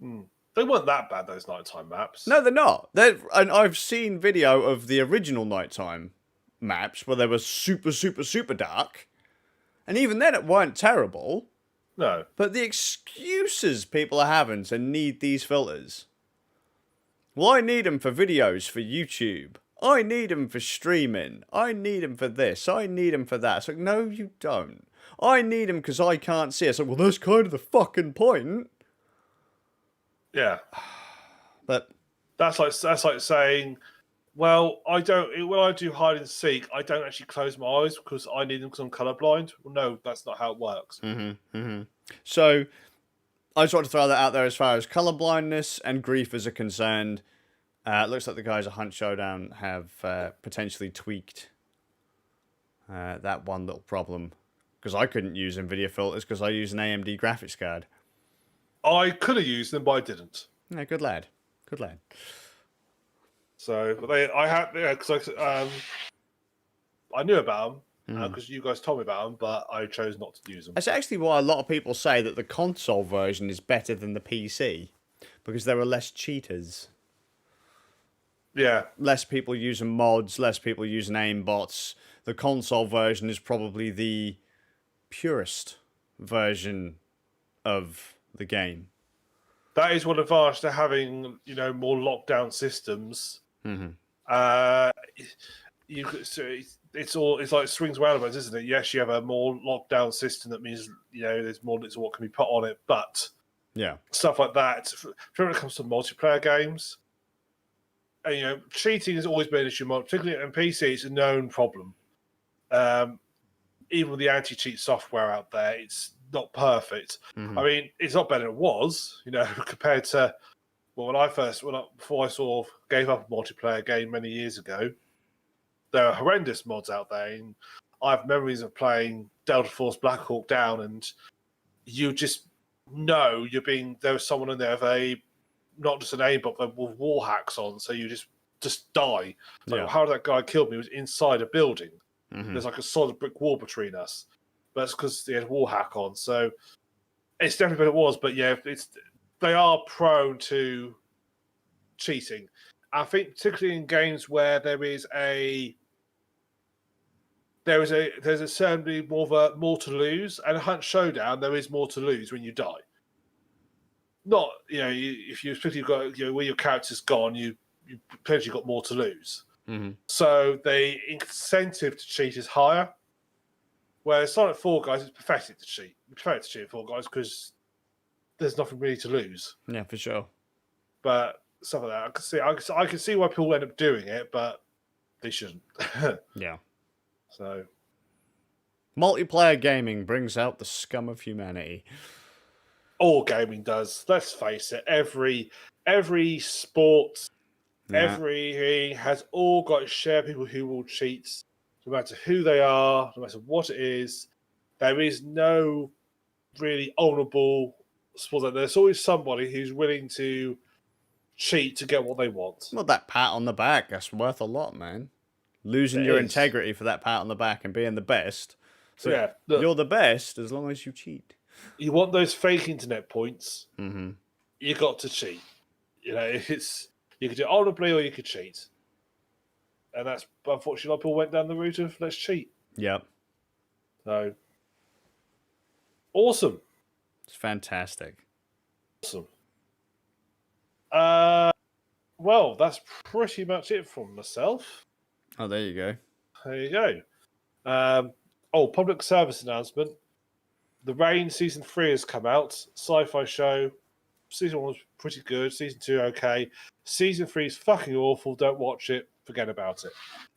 Speaker 1: They weren't that bad, those nighttime maps.
Speaker 2: No, they're not. And I've seen video of the original nighttime maps where they were super, super, super dark. And even then it weren't terrible.
Speaker 1: No.
Speaker 2: But the excuses people are having to need these filters. Well, I need them for videos for YouTube. I need them for streaming. I need them for this. I need them for that. It's like, no, you don't. I need them because I can't see it. It's like, well, that's kind of the fucking point.
Speaker 1: Yeah.
Speaker 2: But
Speaker 1: that's like saying, well, when I do hide and seek, I don't actually close my eyes because I need them because I'm colorblind. Well, no, that's not how it works.
Speaker 2: So I just want to throw that out there as far as colorblindness and grief are concerned. It looks like the guys at Hunt Showdown have potentially tweaked that one little problem. Because I couldn't use NVIDIA filters because I use an AMD graphics card.
Speaker 1: I could have used them, but I didn't.
Speaker 2: Yeah, good lad. Good lad.
Speaker 1: So, but because I knew about them because you guys told me about them, but I chose not to use them.
Speaker 2: That's actually why a lot of people say that the console version is better than the PC because there are less cheaters.
Speaker 1: Yeah.
Speaker 2: Less people using mods, less people using aimbots. The console version is probably the purest version of the game.
Speaker 1: That is one advantage to having, more lockdown systems. It's like swings roundabouts, isn't it? Yes, you have a more lockdown system. That means there's more limits of what can be put on it, but stuff like that. When it comes to multiplayer games, and, cheating has always been an issue, particularly on PC. It's a known problem. Even with the anti-cheat software out there, it's not perfect. I mean, it's not better than it was, compared to before I sort of gave up a multiplayer game many years ago. There are horrendous mods out there, and I have memories of playing Delta Force Black Hawk Down, and you just know there was someone in there with a not just an aimbot, but with wall hacks on, so you just die. It's like,
Speaker 2: Yeah.
Speaker 1: how did that guy kill me? He was inside a building.
Speaker 2: Mm-hmm.
Speaker 1: There's like a solid brick wall between us. But it's because they had wall hack on. So it's definitely what it was. But yeah, they are prone to cheating. I think particularly in games where there's certainly more to lose, and Hunt Showdown there is more to lose when you die. Not if you particularly got where your character's gone, you potentially got more to lose.
Speaker 2: Mm-hmm.
Speaker 1: So the incentive to cheat is higher. Whereas Sonic Fall Guys, it's pathetic to cheat. It's pathetic to cheat in Fall Guys because there's nothing really to lose.
Speaker 2: Yeah, for sure.
Speaker 1: But stuff like that, I can see why people end up doing it, but they shouldn't.
Speaker 2: Yeah.
Speaker 1: So
Speaker 2: Multiplayer gaming brings out the scum of humanity.
Speaker 1: all gaming does. Let's face it. Every sport, everything has all got its share people who will cheat, no matter who they are, no matter what it is. There is no really honourable sport. There's always somebody who's willing to cheat to get what they want.
Speaker 2: Well, that pat on the back, that's worth a lot, man. Losing your integrity for that pat on the back and being the best. So
Speaker 1: yeah, look,
Speaker 2: you're the best as long as you cheat.
Speaker 1: You want those fake internet points,
Speaker 2: Mm-hmm.
Speaker 1: You got to cheat. You could do it honourably or you could cheat. And that's, unfortunately, a lot of people went down the route of let's cheat.
Speaker 2: Yep.
Speaker 1: So, awesome.
Speaker 2: It's fantastic.
Speaker 1: Awesome. Well, that's pretty much it from myself.
Speaker 2: Oh, there you go.
Speaker 1: There you go. Public service announcement. The Rain Season 3 has come out. Sci-fi show. Season 1 was pretty good. Season 2, okay. Season 3 is fucking awful. Don't watch it. Forget about it.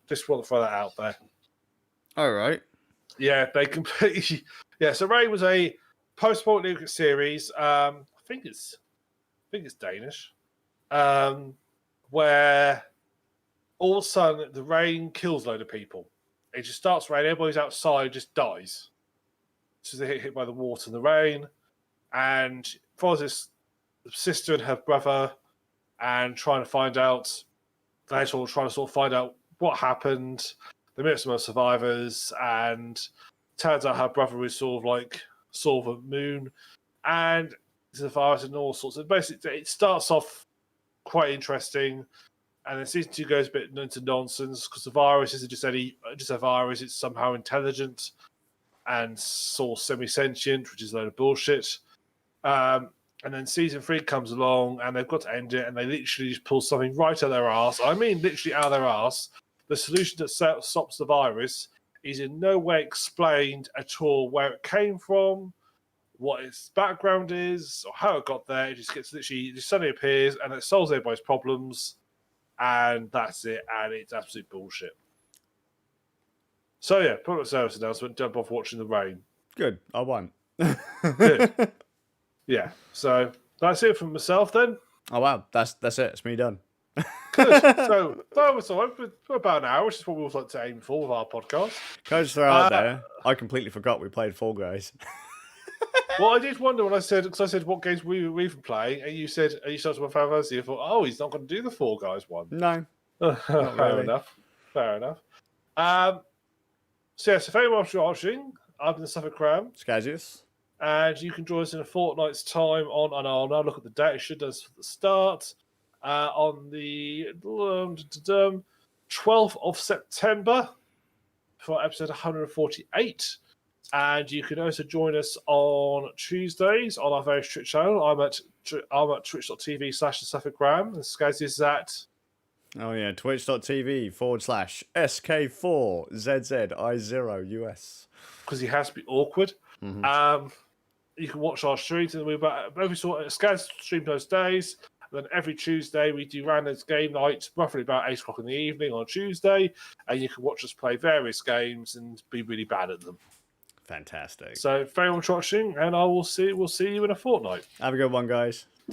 Speaker 1: Just want to throw that out there.
Speaker 2: All right.
Speaker 1: Yeah, they completely... Yeah, so Rain was a post-apocalyptic series. I think it's Danish. Where all of a sudden the rain kills a load of people. It just starts raining. Everybody's outside, just dies. So they get hit by the water and the rain. And follows this sister and her brother and trying to find out. They're trying to find out what happened. They meet some other survivors, and turns out her brother is sort of a moon, and there's a virus and all sorts of. Basically, it starts off quite interesting, and then season 2 goes a bit into nonsense because the virus isn't just a virus; it's somehow intelligent and sort of semi-sentient, which is a load of bullshit. And then season 3 comes along, and they've got to end it, and they literally just pull something right out of their arse. I mean, literally out of their arse. The solution that stops the virus is in no way explained at all where it came from, what its background is, or how it got there. It just suddenly appears, and it solves everybody's problems, and that's it, and it's absolute bullshit. So yeah, public service announcement, jump off watching the rain.
Speaker 2: Good, I won.
Speaker 1: Good. Yeah, so that's it from myself then.
Speaker 2: Oh wow, that's it. It's me done.
Speaker 1: Good. So that was all right for about an hour, which is what we always like to aim for with our podcast.
Speaker 2: Can I just throw out there? I completely forgot we played Fall Guys.
Speaker 1: Well, I did wonder when I said what games we've been playing, and you said, "Are you starting with Final Fantasy?" I thought, "Oh, he's not going to do the Fall Guys one."
Speaker 2: No,
Speaker 1: Fair enough. So if anyone's watching, I've been the SuffolkRam.
Speaker 2: Skazz.
Speaker 1: And you can join us in a fortnight's time and I'll now look at the date. It should do for the start on the 12th of September for episode 148. And you can also join us on Tuesdays on our various Twitch channel. I'm at twitch.tv/TheSuffolkRam, and Skazz is at...
Speaker 2: Oh yeah, twitch.tv/SK4ZZI0US.
Speaker 1: Because he has to be awkward.
Speaker 2: Mm-hmm.
Speaker 1: You can watch our streams, and Skazz stream those days. And then every Tuesday we do random game night, roughly about 8 o'clock in the evening on Tuesday, and you can watch us play various games and be really bad at them.
Speaker 2: Fantastic.
Speaker 1: So, very much watching, and we'll see you in a fortnight.
Speaker 2: Have a good one, guys.